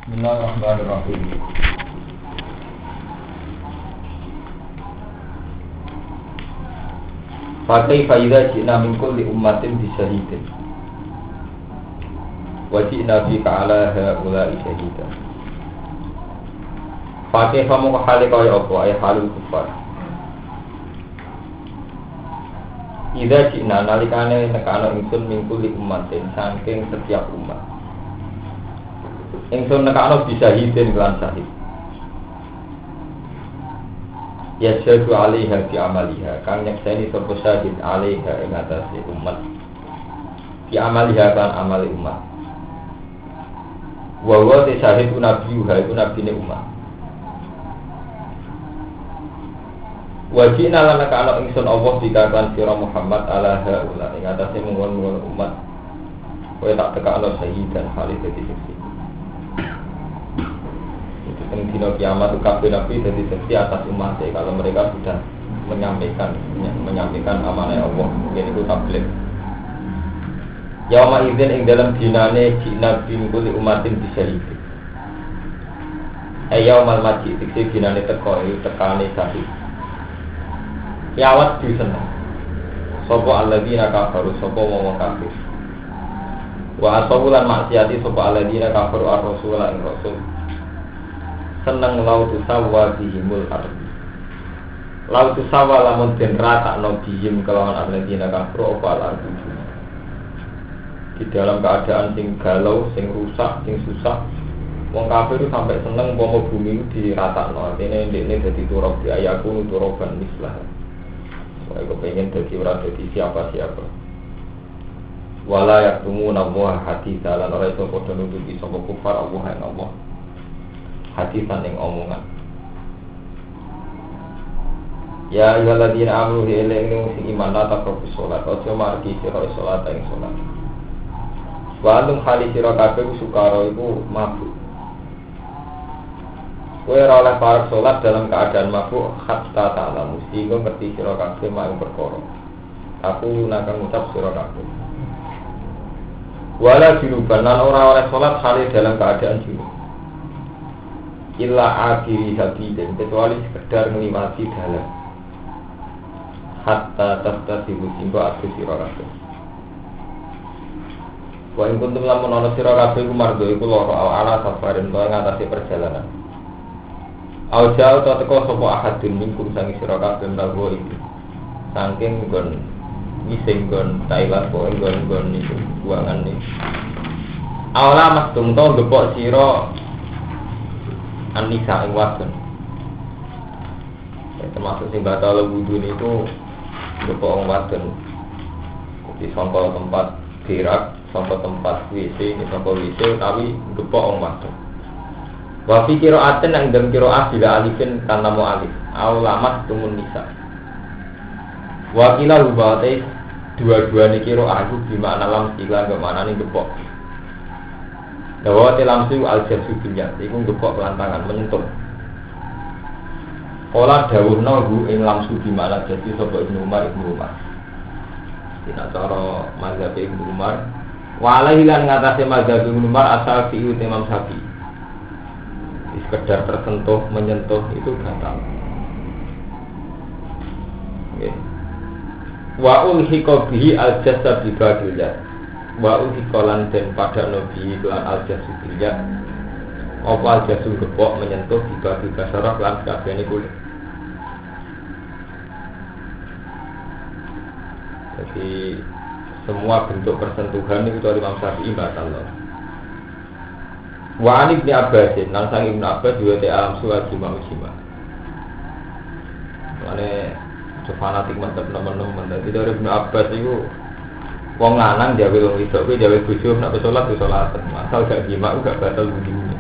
Bismillahirrahmanirrahim. Fakaifa idza ji'na min kulli ummatin bisyahidin wa ji'na bika 'ala haula'i shahida. Fakaifa mung hale kaya apa ay halul kufar. Idza ji'na nalikane nekana ingsun min kulli ummatin saking setiap umat. Ingsun nekana bisyahidin lan syahid. Ya syahdu alaiha fi amaliha kang nyekseni sapa syahid alaiha ing atase umat fi amaliha kan amali umat wa wa te syahid nabiyuha iku nabine umat wajina lan kana ingsun Allah dikakan sira Muhammad ala haula ing atase mungkon umat kowe tak tekakno syahidan hale dadi saksi. Yang dino kiamat itu kabeh nabi jadi saksi atas umatnya kalau mereka sudah menyampaikan amanah Allah. Mungkin itu tabligh. Yauma idzin ing dalam dinane jina bin kulli umatin bisyahid. Yaumal majid iki dinane teko tekane sahih. Kiamat di seneng. Sapa alladzina kafaru sapa wong kafir. Wa asabulan maksiati sapa alladzina kafaru ar-rasul ing rasul. Seneng lautu sawa bihimul ardi lautu sawa lamun den ratakno bihim kelawan alladzina kafru opal ardi di dalam keadaan sing galau, sing rusak, sing susah wong kafir itu sampai seneng pomo bumi itu diratakno artinya ini jadi turab di ayaku turaban mislah soalnya kepengen jadi orang jadi siapa-siapa wala yaktumuna Allah hati dalan ora iso padha nutupi sapa kufar Allah yang Allah hadisan yang omongan. Ya ayyuhalladzina amanu ilaihi sing iman la taqrabu sholat aja margi sira salat ing salat. Wa antum khali sira kabeh sukara iku mabuk. Kowe ora oleh parek salat dalam keadaan mabuk hatta ta'lamu sehingga ngerti sira kabeh mak perkara. Aku nak ngucap sira kabeh. Wala junuban lan ora oleh salat khali dalam keadaan junub. Illa akhiri sabidin kecuali sekedar melewati dalam hatta tastasibu singgo atu sira kabeh. Wa ing kuntum lamun ana sira kabeh iku margo iku lara ala safarin to ngatasi perjalanan. Au jauh to teko sapa ahadun mingkum sangi sira kabeh ndawa iki. Saking nggon ngising nggon Thailand kok nggon niku buangan iki. Awala mas tum to gepok sira An-Nisa ing wadon. Termasuk sing batal wudu niku gepok wong wadon. Di sangka tempat gerak, sangka tempat WC, sangka WC utawi gepok wong wadon. Wa fi qira'atin nang dalem qira'ah bila alifin kana mu alif. Aulamat tumun nisa. Wa qila rubate dua-duane qira'ah iku bimakna lam sila kemanane gepok. Dawa telamsu al-jabsu binyat iku ngepok pelantangan menyentuh. Kala dawuhna hu ing lamsu di mana jadi sapa Ibnu Umar. Dina cara mazhab Ibnu Umar walai lan ngatasé mazhab Ibnu Umar asal fi Imam Syafi'i. Sekedar tersentuh menyentuh itu batal. Nggih. Wa ulhiqa bihi al-jasad bi badillah. Wa ulhikolan dan pada nabi iklan al-jasu bilyat apa al-jasu gepok menyentuh tiba-tiba saraf lan kabehane kulit. Jadi semua bentuk persentuhan itu dari Imam Syafi'i batal. Wa an Ibnu Abbas lan sang Ibnu Abbas juga te alam suwat jima ujima. Mane fanatik mantep teman-teman dari Ibnu Abbas itu wong lanang jawe wong wedok kuwi jawe bojo nek salat yo salat asal gak jima gak batal wudune.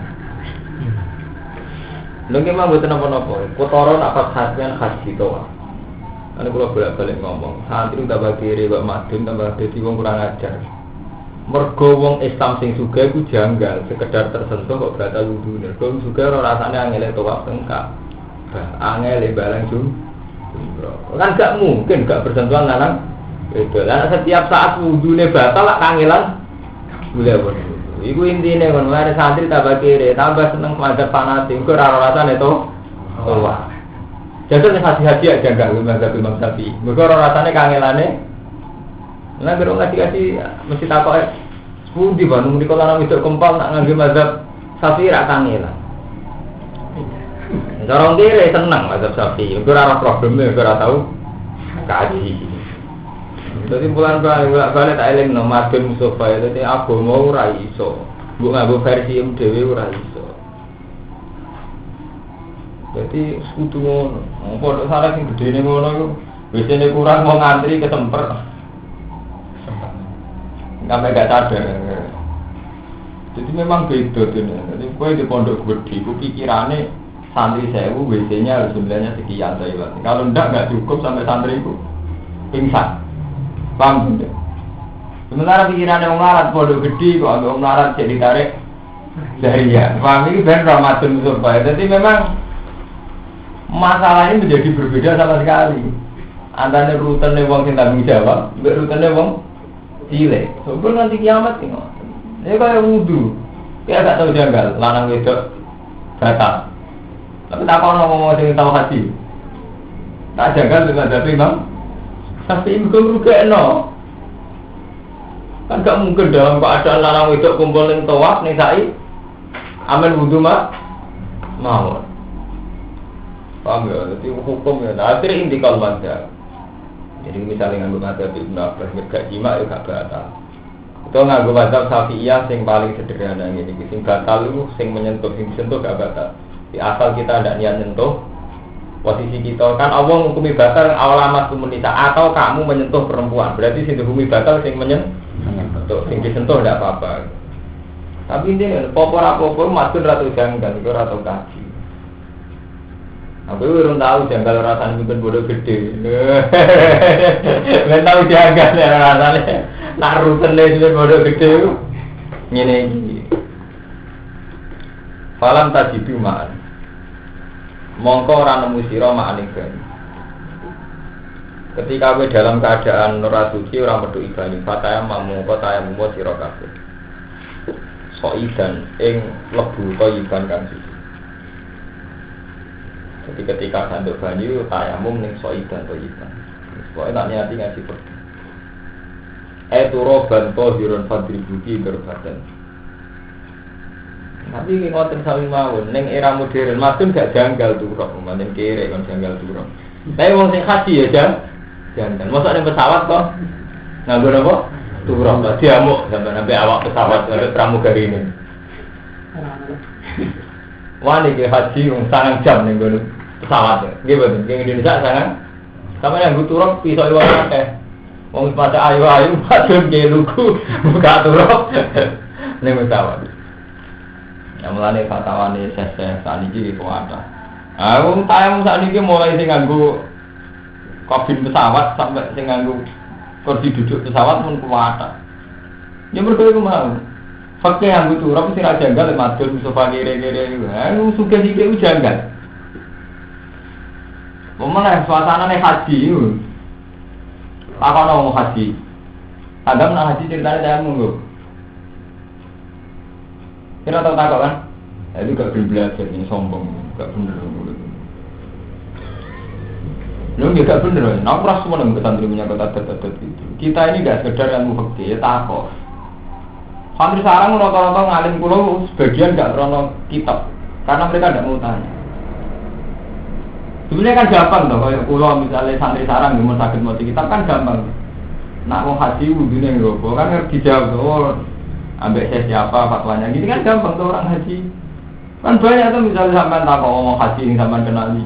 Lha ki mah mboten napa-napa. Kotoro nak pas khasnya khas gitu. Ane kula bolak-balik ngomong, santri tambah kiri kok madun tambah dadi wong kurang ajar. Mergo wong Islam sing sugih iku janggal, sekedar tersentuh kok batal wudune. Wong sugih ora rasane angel tawaf tengkak. Angel barang jumroh. Kan gak mungkin gak bersentuhan lanang. Itu lah setiap saat wudune batal lak kangelan boleh. Iku intine kon mari santri tambah kiri, tambah seneng mazhab fanatik, kok ora rasane to. Wah. Jatuh nek haji-haji aja enggak mazhab Imam Syafi'i. Mergo ora rasane kangelane. Lah karo ngaji-ngaji mesti takoke pundi Bandung di kota nang wedok kempal nak ngangge mazhab Syafi'i ra kangelan. Dorong kiri seneng mazhab Syafi'i. Mergo ora probleme, ora tau kaji. Jadi bulan-bulan tak eling no Madun Mustafa jadi agama ora iso. Mbok nganggo versi dhewe ora iso. Jadi kudu ngono. Pondok salah sing gedene ngono iku biasane kurang mau ngantri ketemper. Sampai gak sadar. Jadi memang beda tuh. Jadi kowe di pondok gede ku pikirane santri 1000 WC-nya harus jumlahnya sekian saya. Kalau enggak cukup sampai santri itu pingsan. Paham tidak? Sementara pikiran yang melarat bodoh gede kok agak melarat jadi tarik dari ya. Paham ini ben Ramadan supaya. Jadi memang masalah ini menjadi berbeda sama sekali. Antara rutenya wong sing tanggung jawab, mbek rutenya wong cilik. Sebelum nanti kiamat ini. Ini kayak wudu. Kayak gak tahu janggal, lanang wedok batal. Tapi tak kau ngomong sing tahu haji. Tak janggal dengan dadi Imam. Tapi ibu rugekno. Kan gak mungkin dalam keadaan larang wedok kumpul ning tawaf ning sa'i. Amal wudu mau. Paham ya? Jadi hukum ya. Akhirnya indikal mazhab. Jadi misalnya nganggo mazhab Ibnu Abbas gak jima ya gak batal. Itu nganggo mazhab Syafi'iyah sing paling sederhana ngene iki. Sing batal itu sing menyentuh, sing disentuh gak batal. Di asal kita tidak niat nyentuh. Posisi kita kan Allah menghukumi batal awalamat komunitas atau kamu menyentuh perempuan berarti sing dihukumi batal sing menyentuh sing disentuh tidak apa-apa. Tapi ini popor masuk ratu janggal itu ratu kaki. Aku belum tahu janggal rasanya mungkin bodoh gede. Belum tahu janggal rasanya narutan itu bodoh gede. Ini falam tajidu ma'an mongko ora nemu sira ma'aning banyu. Ketika kowe dalam keadaan ora suci ora metu ibani, fataya mongko tayamu sira kabeh. Soidan ing lebu toyiban kang suci. Jadi ketika sanduk banyu tayamum ning soidan toyiban. Pokoke tak niati ngaji pergi. Turoban tohirun fadribuki berbatan. Tapi ini ngoten sawi mawon, neng era modern, maksud gak janggal turok, maksudnya kere kan janggal turok. Tapi wong sing haji ya janggal. Masa ada pesawat kok, nganggur apa? Turok, pasti amuk sampai awak pesawat ada pramugari ini. Wah nih haji, sangat jam nih gue pesawat ya. Gimana? Yang Indonesia sangat. Sama yang gue turok pisau iwan teh. Wong pada ayu macam kayak lugu, buka turok, nih pesawat. Yang mulai fatwane seseh saat ini kuwata. Aku tayang saat ini mulai sing nganggo kabin pesawat sampai sing nganggo kursi duduk pesawat pun kuwata. Ya mergo iku mau. Fakih nganggo turap sing ra janggal madun sofa kere-kere iku. Anu sugih iki ku janggal. Momane suasanane haji iku. Apa mau haji? Agam nang haji ceritane tayang monggo. Kira tahu tak kan? Itu gak belajar ini sombong, gak bener. Lu gak bener, aku rasa semua nang kesantri punya kata adat itu. Kita ini gak sekedar yang mufakir, takut. Santri sarang rata-rata ngalim kulo sebagian gak krono kitab, karena mereka gak mau tanya. Sebenarnya kan gampang toh, kalau kulo misalnya santri sarang mau sakit mau kitab kan gampang. Nak mau haji wudhunya nggak, kan harus dijawab tuh. Ambek saya siapa fatwanya gitu kan gampang tuh orang haji. Kan banyak tuh misalnya sampean tak ngomong haji yang sampean kenali.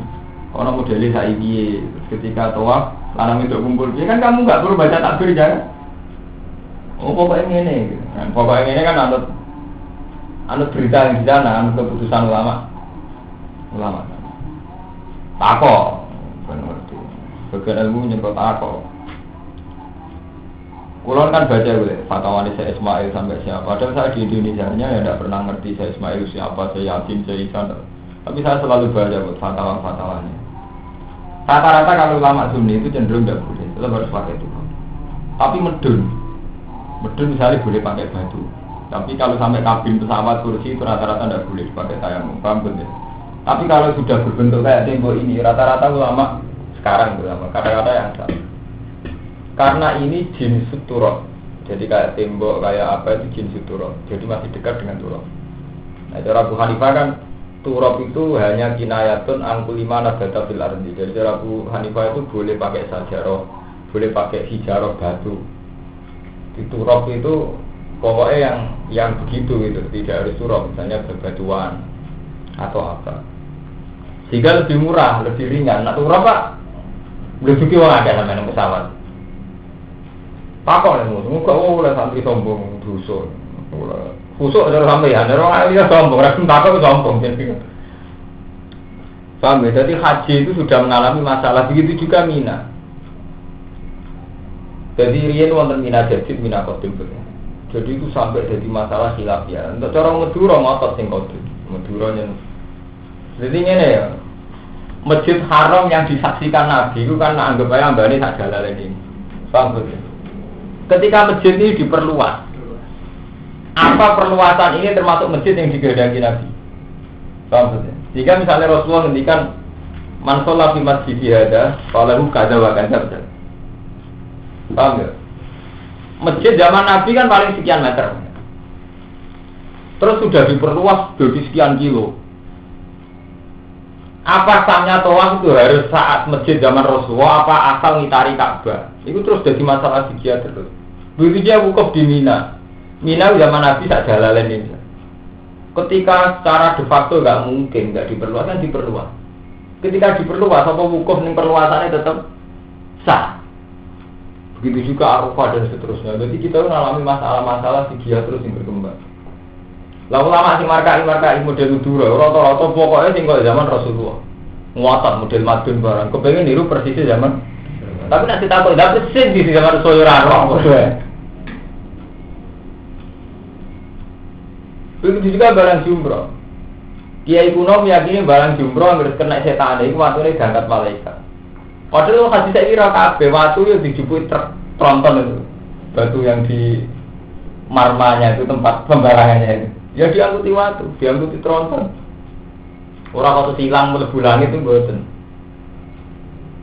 Orang modelnya saiki ketika tawaf larang itu kumpul. Ya kan kamu enggak perlu baca takbir ya. Oh pokoknya ngene gitu. Nah, pokoknya ngene kan anut berita yang di sana, anut keputusan ulama. Takok. Kan ngerti. Bagian ilmu nyebut takok. Kulon kan baca gue, fatwa saya Ismail sampai siapa. Padahal saya di Indonesia-nya ya tidak pernah ngerti saya Ismail siapa, saya Yasin, saya Isan. Tapi saya selalu baca buat fatwa-fatwanya. Rata-rata kalau ulama Sunni itu cenderung tidak boleh, tetap harus pakai itu. Tapi medun misalnya boleh pakai batu. Tapi kalau sampai kabin pesawat kursi itu rata-rata tidak boleh pakai tayamum, paham ya? Tapi kalau sudah berbentuk kayak tembok ini, rata-rata ulama sekarang ulama kata-kata yang salah. Karena ini jin suturah, jadi kayak tembok kayak apa itu jin suturah, jadi masih dekat dengan turab. Nah, cara Abu Hanifah kan turab itu hanya kinayatun angkulima nadata fil ardi. Jadi cara Abu Hanifah itu boleh pakai sajarah, boleh pakai hijarah batu. Di turab itu pokoknya yang begitu gitu, tidak harus turab, misalnya bebatuan atau apa. Sehingga lebih murah, lebih ringan. Nah turab Pak, lebih orang ada namanya pesawat. Pakok nih, muka oleh santri sombong dusun. Khusuk ada sampai ya, ada orang dia sombong, orang takut sombong. Paham ya? Jadi haji itu sudah mengalami masalah, begitu juga Mina. Jadi riyen wonten Mina Jadid, Mina Qadim. Jadi itu sampai jadi masalah khilafiyah. Untuk cara Madura ngotot sing Qadim. Madura nyen. Jadi ngene ya. Masjid Haram yang disaksikan Nabi itu kan anggap aja ambane sak jalalain ini. Paham ya? Ketika masjid ini diperluas, apa perluasan ini termasuk masjid yang digedaki Nabi? Paham ya? Jika misalnya Rasulullah ngendikan man shalla fi masjid hada falahu kadza wa kadza. Paham ya? Masjid zaman Nabi kan paling sekian meter. Terus sudah diperluas jadi sekian kilo. Apa sahnya tawaf itu harus saat masjid zaman Rasulullah apa asal ngitari Ka'bah? Itu terus jadi masalah fikih terus. Begitu dia wukuf di Mina. Mina zaman Nabi tak jalalain ini. Ketika secara de facto nggak mungkin, nggak diperluas kan diperluas. Ketika diperluas, apa wukuf ning perluasannya tetap sah. Begitu juga Arafah dan seterusnya. Jadi kita mengalami masalah-masalah fikih terus yang berkembang. Lalu lama si markai model Udura, rata-rata pokoknya tinggal zaman Rasulullah. Nguatat model Madun barang. Kepengen niru persisnya zaman. Tapi nanti takut tidak persis di zaman Rasulullah. Begitu juga barang jumroh. Kiai kuno meyakini barang jumroh harus kena setan itu waktunya diangkat malaikat. Padahal kasih saya kira kabeh waktu yang dijupuk tronton itu batu yang di marmanya itu tempat pembarangannya itu. Ya diangkuti waktu, diangkuti tronton. Orang waktu silang mlebu langit itu mboten.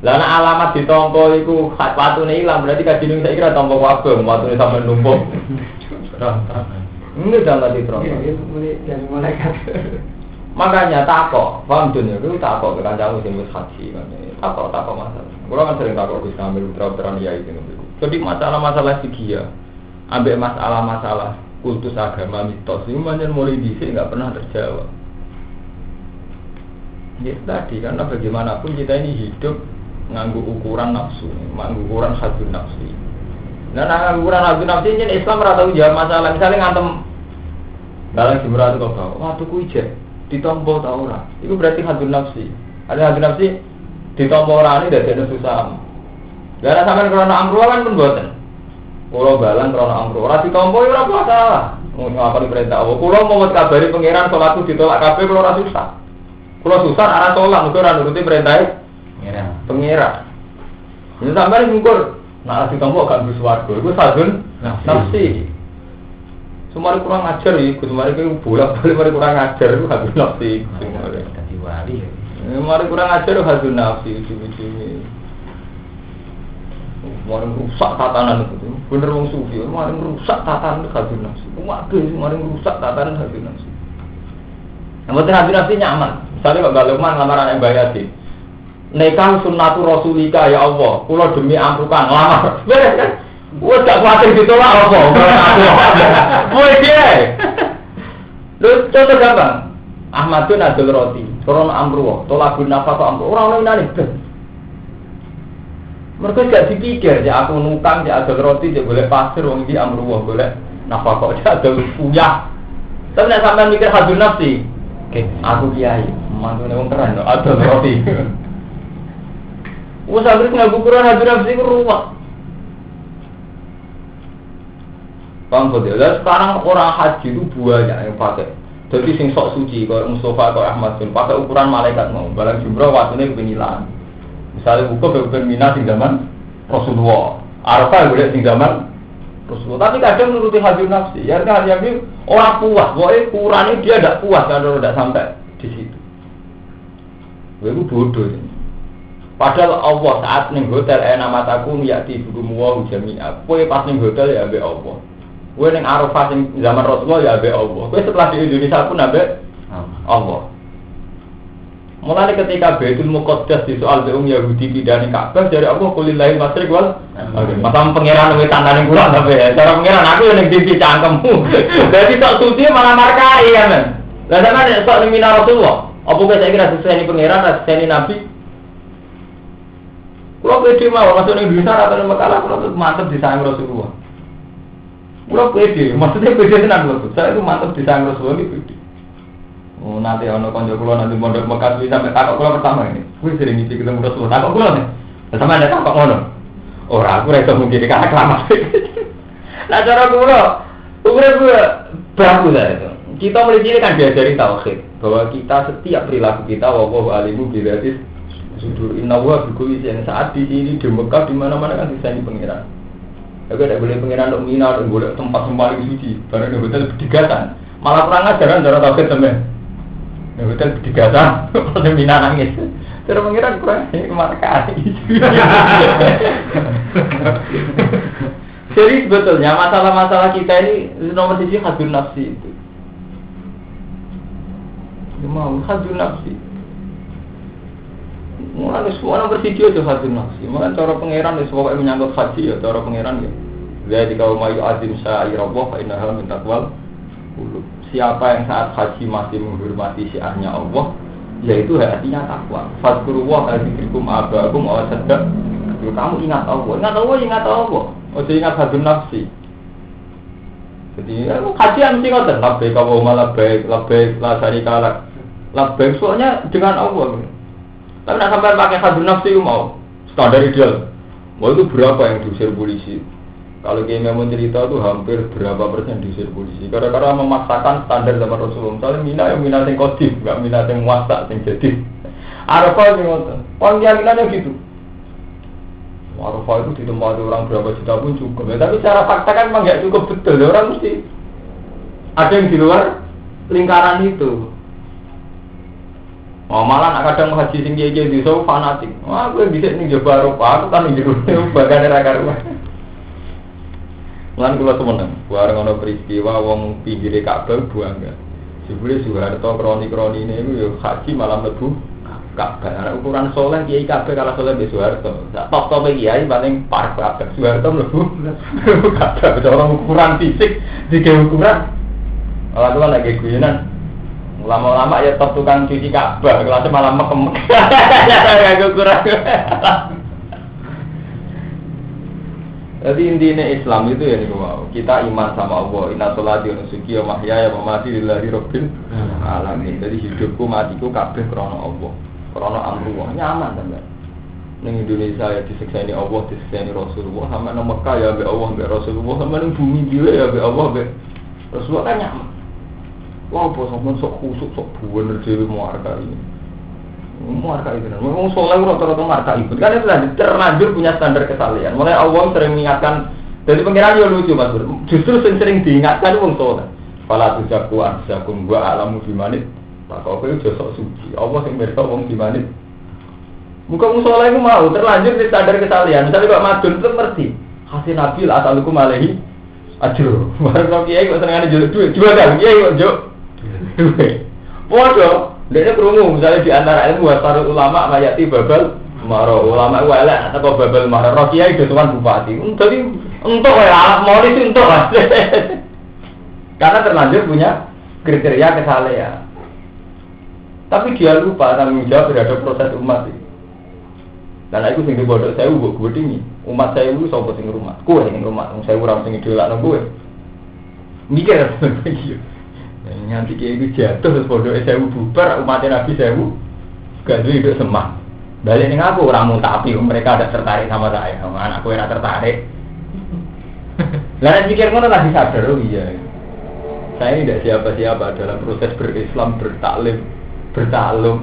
Lah nek alamat ditampa iku watune ilang berarti kadine saya kira tampa kabeh watune sampe numpuk. Ini jangan ditronton. Ini malaikat. Makanya takok, paham dunia itu takok ke kancamu sing wis haji kan. Takok masalah. Kulo kan sering takok wis ngambil putra-putrane ya itu. Jadi masalah-masalah fikih ambek masalah-masalah kultus agama mitos ini banyak mulai dhisik enggak pernah terjawab. Ya tadi karena bagaimanapun kita ini hidup nganggo ukuran nafsu, nganggo ukuran hadun nafsi. Nah, nganggo ukuran hadun nafsi ini Islam ora tau jawab masalah. Misalnya ngantem dalam jumlah itu kok, wah tuku ijek ditompo ta ora? Itu berarti hadun nafsi. Ada hadun nafsi ditompo ora ini dadekno susah. Lah sampean krana amruh kan pun mboten. Kulo balang krana amruh ora ditompo ora masalah. Ngapa diperintah Allah? Kulo mau kabari pangeran salatku ditolak kabeh kulo ora susah. Kulo susah arah tolak mergo ora nuruti perintah pangeran. Ini sampean ngukur nek ditompo gak mlebu swarga. Iku hadun nafsi. Sumari kurang ajar iki, sumari ku bolak-balik mari kurang ajar iku hadun nafsi. Dadi wali ya. Mari kurang ajar hadun nafsi ujung-ujunge. Mari rusak tatanan itu. Bener wong sufi, mari rusak tatanan hadun nafsi. Waduh, mari rusak tatanan hadun nafsi. Namun hadun nafsi nyaman. Misalnya Pak Galukman lamaran yang bayati. Nekang sunnatu rasulika ya Allah, kula demi amrukan lamar. Beres kan? Wes gak kuatir ditolak apa? Kowe piye? Lho contoh gampang. Ahmadun adul roti, turun amruh, tolakun nafkah amruh. Ora ono inane ben. Mergo gak dipikir ya aku nukang ya adul roti ya golek pasir wong iki amruh golek nafkah kok adul uyah. Tapi nek sampean mikir hadun nafsi, aku kiai, mantune wong keren adul roti. Wes anggere ngaku Quran hadun nafsi ku ruwet. Bang Fadil, sekarang orang haji itu banyak yang pakai. Jadi sing sok suci, kalau Mustafa atau Ahmad bin pakai ukuran malaikat mau. Balang jumroh waktunya kepenilan. Misalnya buka beberapa minat di zaman Rasulullah. Arafah boleh di zaman Rasulullah. Tapi kadang menuruti hadir nafsi. Ya kan hadir orang puas, pokoknya kurangnya dia tidak puas kalau tidak sampai di situ. Itu bodoh ini. Padahal Allah saat ning hotel mataku yakti bukumu wa jami'a. Kowe pas ning hotel ya ambek Allah. Kowe ning Arafah sing zaman Rasulullah ya ambek Allah. Kowe setelah di Indonesia pun ambek Allah. Mulai ketika Baitul Muqaddas di soal beung Yahudi pidane Ka'bah dari Allah kulillahi masyriq wal maghrib. Matam pangeran wis tandane kula sampe ya. Cara pangeran aku ning TV cangkemmu. Dadi tok suci malah markai ya men. Lah sampeyan tok ning mina Rasulullah. Apa kowe saiki ra seseni pangeran, ra seseni nabi? Kula pede mawon masuk ning Indonesia atau ning Mekah kula mantep disayang Rasulullah. Kula pede, maksudnya pede tenan lho. Saya itu mantep disayang Rasulullah iki pede. Oh, nanti ono kanca kula nanti mondok Mekah sampai takok kula pertama ini. Kuwi sering ngisi ketemu Rasulullah. Takok kula nih. Sama ada takok ngono. Ora aku ra iso mungkin karena kelamat. Nah cara kula, urip bagus lah itu. Kita mulai sini kan diajari tauhid bahwa kita setiap perilaku kita wallahu alimu billatis sudur inna wa bi kulli shay'in saat di sini di Mekah di mana-mana kan disani pangeran. Aku tidak boleh pangeran untuk mina dan boleh tempat yang paling suci. Barang di hotel berdigatan. Malah perang ajaran cara tauhid temen. Di hotel berdigatan, pada mina nangis. Cara pangeran kurang markai. Jadi sebetulnya masalah-masalah kita ini nomor siji hadun nafsi itu. Mau hadun nafsi. Mulai semua nomor siji itu hadun nafsi. Mulai cara pangeran itu pokoknya menyangkut haji ya cara pangeran ya. Jadi kalau mau azim sa'irallah fa innaha min taqwal qulub. Siapa yang saat haji masih menghormati syiarnya Allah, yaitu hatinya takwa. Fadkurullah kadzikrikum abakum aw sadaq. Kamu ingat Allah, ingat Allah. Oh, ingat hadun nafsi. Jadi haji yang mesti ngoten, labbaik Allahumma labbaik, labbaik la syarika lak. Labbaik soalnya dengan Allah. Tapi nak sampai pakai hadun nafsi mau standar ideal. Mau itu berapa yang diusir polisi? Kalau kita mau cerita itu hampir berapa persen diusir polisi. Karena memaksakan standar zaman Rasulullah. Misalnya mina yang kodim, enggak mina yang muasa yang jadi. Arafah yang ngoten. Orang keyakinannya gitu. Arafah itu ditempati orang berapa juta pun cukup. Ya, tapi secara fakta kan memang nggak cukup betul. Orang mesti ada yang di luar lingkaran itu. Oh, malah nak kadang haji sing kiye di so fanatik. Wah, aku bisa ning Jawa Arafah, aku kan ning jero bagane ra karuan. Lan kula semeneng, bareng ana peristiwa wong pinggire Ka'bah buang enggak. Jebule Soeharto kroni-kroni niku yo haji malam mlebu Ka'bah. Ana ukuran saleh kiai Ka'bah kalah saleh be Soeharto. Sak top-top kiai paling parek Ka'bah. Soeharto mlebu Ka'bah cara ukuran fisik digawe ukuran. Ala tuwa lagi guyonan. Lama-lama ya top tukang cuci Ka'bah, kelasnya malah mekem. Ya ukuran. Jadi intinya Islam itu ya nih kita iman sama Allah. Inna sholati wa nusuki wa mahyaya wa mamati lillahi rabbil alamin. Jadi hidupku matiku kabeh krana Allah, krana amrullah. Nyaman sampean. Ning Indonesia ya disekseni Allah, disekseni Rasulullah. Sampe nang Mekah ya ambek Allah, ambek Rasulullah. Sampe ning bumi dhewe ya ambek Allah, ambek Rasulullah kan nyaman. Wah, apa sampean sok khusuk, sok bener dhewe muarka ini. Muarka itu, memang soleh rata-rata marka itu. Kan itu terlanjur punya standar kesalehan. Mulai Allah sering mengingatkan. Jadi pengiran yang lucu mas. Justru sering diingatkan wong soleh. Fala tuzaku anfusakum wa a'lamu bimanit. Maka kau itu sok suci. Allah yang mereka wong bimanit. Muka wong soleh itu mau terlanjur di standar kesalehan. Misalnya kok madun itu ngerti. Hasil nabil asalukum alaihi ajro. Baru kiai kok senengane jual duit. Jual kan kiai kok jual duit. Bodoh. Dia kerungu, misalnya di antara ilmu wasarul ulama mayati babal maro ulama welek atau babal maro rokiai itu tuan bupati. Jadi untuk alat moris untuk karena terlanjur punya kriteria kesalehan. Tapi dia lupa tanggung jawab terhadap proses umat. Dan aku sing bodoh saya ubuk gue tinggi. Umat saya itu sopo sing rumah. Kue sing rumah, saya urang sing idolakno gue. Mikir begitu. Nanti kayak itu jatuh terus bodoh sewu bubar umatnya Nabi sewu gak duit hidup semah balik dengan aku orang muntapi mereka ada tertarik sama saya sama anakku yang tertarik lalu pikir ngono lagi sadar oh iya saya ini tidak siapa-siapa dalam proses berislam bertaklum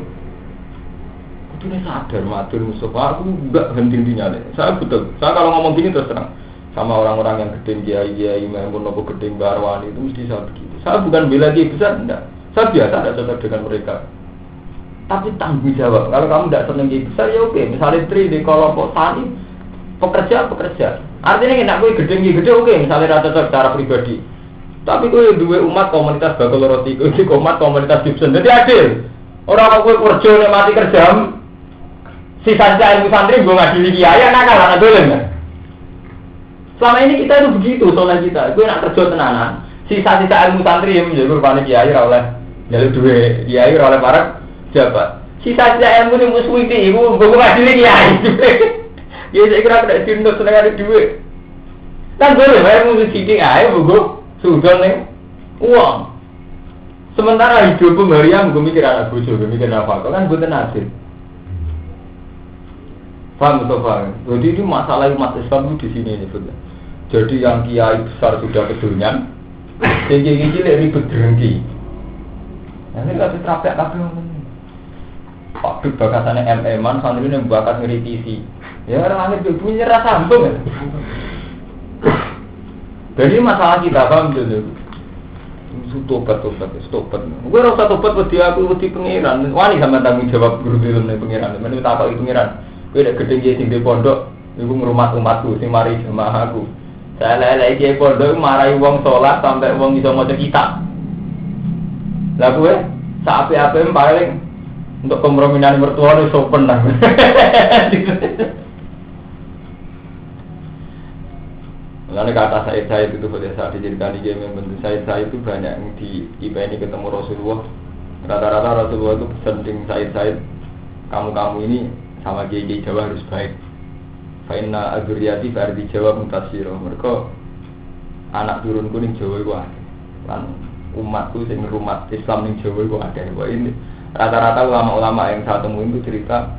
itu nih sadar matur Mustafa aku enggak henti-hentinya saya betul saya kalau ngomong gini terus terang sama orang-orang yang gedeng kiai mengono gedeng barwani itu mesti saya begitu. Saya bukan bela kiai besar, enggak. Saya biasa tidak cocok dengan mereka. Tapi tanggung jawab. Kalau kamu tidak senang kiai besar ya oke. Misalnya istri di kelompok tani pekerja. Artinya enak gue gedeng kiai gede oke. Misalnya rata cocok secara pribadi. Tapi gue dua umat komunitas bakal roti, gue umat komunitas Gibson. Jadi adil. Orang gue kerja nih mati kerja. Sisa ilmu santri gue ngadili kiai nakal anak dolen kan. Selama ini kita itu begitu soalnya kita. Gue nak kerja tenanan. Sisa ilmu santri yang menjadi rupanya kiai oleh jalur dua kiai oleh para jabat. Sisa ilmu yang musuh itu gue ngadili kiai. Ya saya kira tidak cinta senang ada duit. Kan boleh bayar musuh sidik aja gue sudah nih uang. Sementara hidupku Maryam gue mikir anak bojo, gue mikir apa kan gue tenasir. Paham atau paham? Jadi ini masalah umat Islam itu di sini sebetulnya. Jadi yang kiai besar sudah kedunian, yang kiai ribet berhenti. Ini kasih trafik kabel. Pak Duk bakasannya MM-an, santri ini bakat ngeritisi. Ya orang lahir punya rasa sambung kan. Jadi masalah kita paham dulu. Tobat. Gue rasa tobat wedi aku wedi pengiran. Wani sama tanggung jawab guru di dalam pengiran. Menurut apa itu pengiran? Gue udah gede jadi sing di pondok. Ibu ngurmat umatku, sing mari jemaah aku. Saya lelai kiai pondok marahi wong sholat sampai wong iso maca kitab. Lah gue sapi-api paling untuk komprominan mertua itu sopan lah. Lalu kata Said itu pada saat diceritakan di game yang bentuk Said itu banyak yang di IPN ketemu Rasulullah. Rata-rata Rasulullah itu pesan Said kamu ini sama kiai Jawa harus baik. Fainna adzurriyati fa'ardi Jawa mutasiro. Mereka anak turun kuning Jawa itu ada. Lan umatku sing rumat Islam ning Jawa itu ada. Wah ini rata-rata ulama-ulama yang saya temuin itu cerita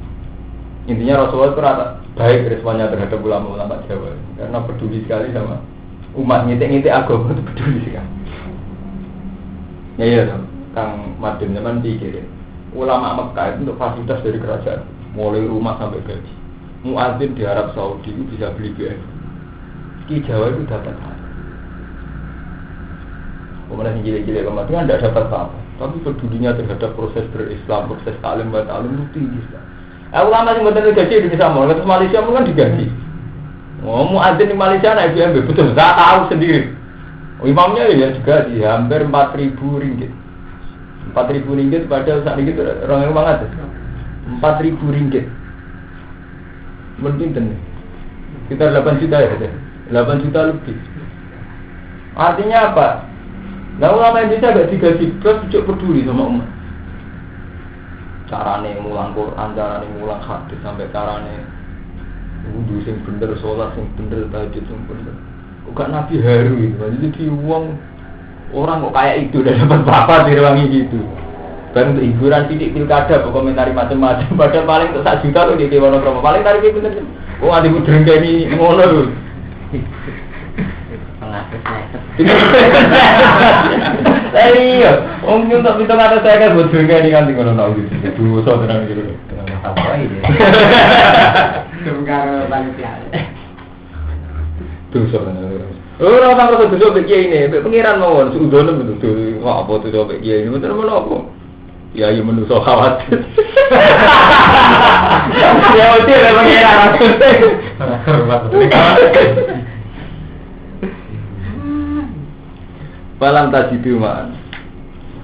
intinya Rasulullah itu rata baik responnya terhadap ulama-ulama Jawa karena peduli sekali sama umat ngitik-ngitik agama itu peduli sekali. Ya iya dong, Kang Madin zaman pikirin ulama Mekah itu untuk fasilitas dari kerajaan mulai rumah sampai gaji. Muadzin di Arab Saudi itu bisa beli BF. Ki Jawa itu dapat apa? Kemudian gile-gile kemarin kan tidak dapat apa, tapi pedulinya terhadap proses berislam, proses talim itu tinggi sekali. Ulama yang betul gaji di Samor, terus Malaysia kan digaji. Muadzin di Malaysia naik BMB betul, saya tahu sendiri. Imamnya ya juga di hampir 4.000 ringgit. 4.000 ringgit padahal saat itu orang yang banget. 4.000 ringgit. Mungkin nih. Sekitar 8 juta ya, 8 juta lebih. Artinya apa? Nah ulama Indonesia agak digaji plus cukup peduli sama umat. Carane mulang Quran, carane mulang hadis sampai carane wudu sing bener, sholat sing bener, tahajud sing bener. Kok gak Nabi haru gitu. Jadi uang orang kok kayak itu udah dapat berapa direwangi gitu. Dan untuk hiburan sidik pilkada komentari macam-macam. Padahal paling untuk 1 juta loh di Dewan Promo. Paling tarifnya bener. Oh ada budreng kayak ini ngono loh. Iya, om untuk hitung atas saya kan buat juga ini kan tinggal nol gitu. Dua so tenang gitu. Apa ini? Sebentar balik ya. Tuh so tenang. Orang orang tuh coba kiai ini, pengiran mawon sudah nih betul. Wah apa tuh coba kiai ini betul mana apa? Ya iya menuso khawatir. Ya udah lah pengiran. Balam tajidu man.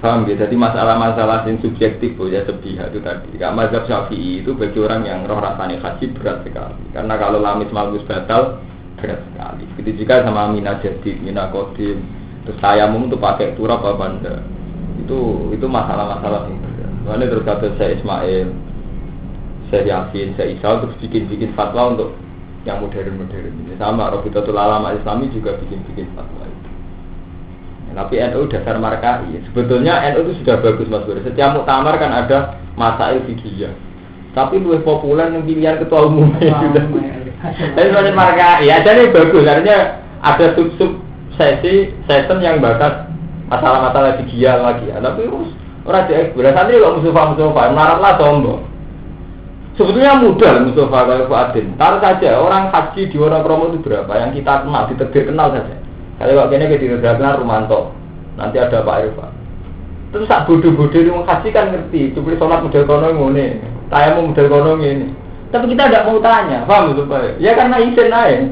Paham ya? Jadi masalah-masalah yang subjektif ya sepihak itu tadi. Kalau mazhab Syafi'i itu bagi orang yang roh rasanya haji berat sekali. Karena kalau lamis malus batal berat sekali. Begitu juga sama Mina Jadid, Mina Kodim. Terus tayamum itu pakai turab apa enggak? Itu masalah-masalah yang berat. Makanya terus kata saya Ismail, saya Yasin, saya Isa terus bikin fatwa untuk yang modern-modern. Sama Rabitatul Ulama Islami juga bikin fatwa. Tapi NU dasar markai. Sebetulnya NU itu sudah bagus Mas Bro. Setiap muktamar kan ada masail fikih. Tapi lebih populer yang pilihan ketua umum sudah. Tapi soalnya markai. Ya jadi bagus. Artinya ada sub session yang bahas masalah-masalah fikih lagi. Tapi orang dia berasal dari musuh-musuh melarat lah sombong. Sebetulnya mudah Mustafa kalau Fuadin. Taruh saja orang haji di Wonokromo itu berapa yang kita kenal, kenal saja. Kalau kayaknya kita tidak kenal Rumanto, nanti ada Pak Irfan. Terus sak bodoh-bodoh di haji kan ngerti, cuma sholat model kono ngene, tayamu model kono ngene. Tapi kita tidak mau tanya, paham itu Pak? Ya karena isen aja.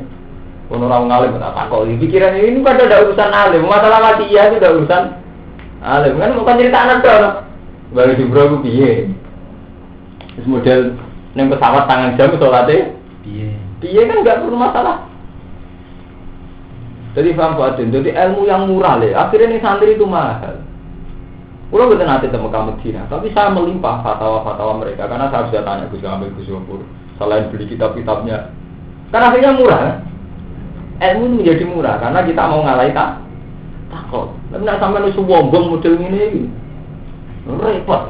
Orang ngalim tak kok pikiran ini pada ada urusan alim, masalah mati iya itu ada urusan alim kan bukan cerita anak dong. Baru di bro piye? Terus model neng pesawat tangan jam sholatnya piye kan nggak perlu masalah. Jadi paham Pak Adin, jadi ilmu yang murah le, akhirnya nih santri itu mahal. Udah betul nanti temu kamu Cina, tapi saya melimpah fatwa-fatwa mereka karena saya sudah tanya Gus Kamil, Gus Yopur, selain beli kitab-kitabnya, karena akhirnya murah. Ilmu menjadi murah karena kita mau ngalahin takut. Tapi nak sampai nusu wombong model ini, repot.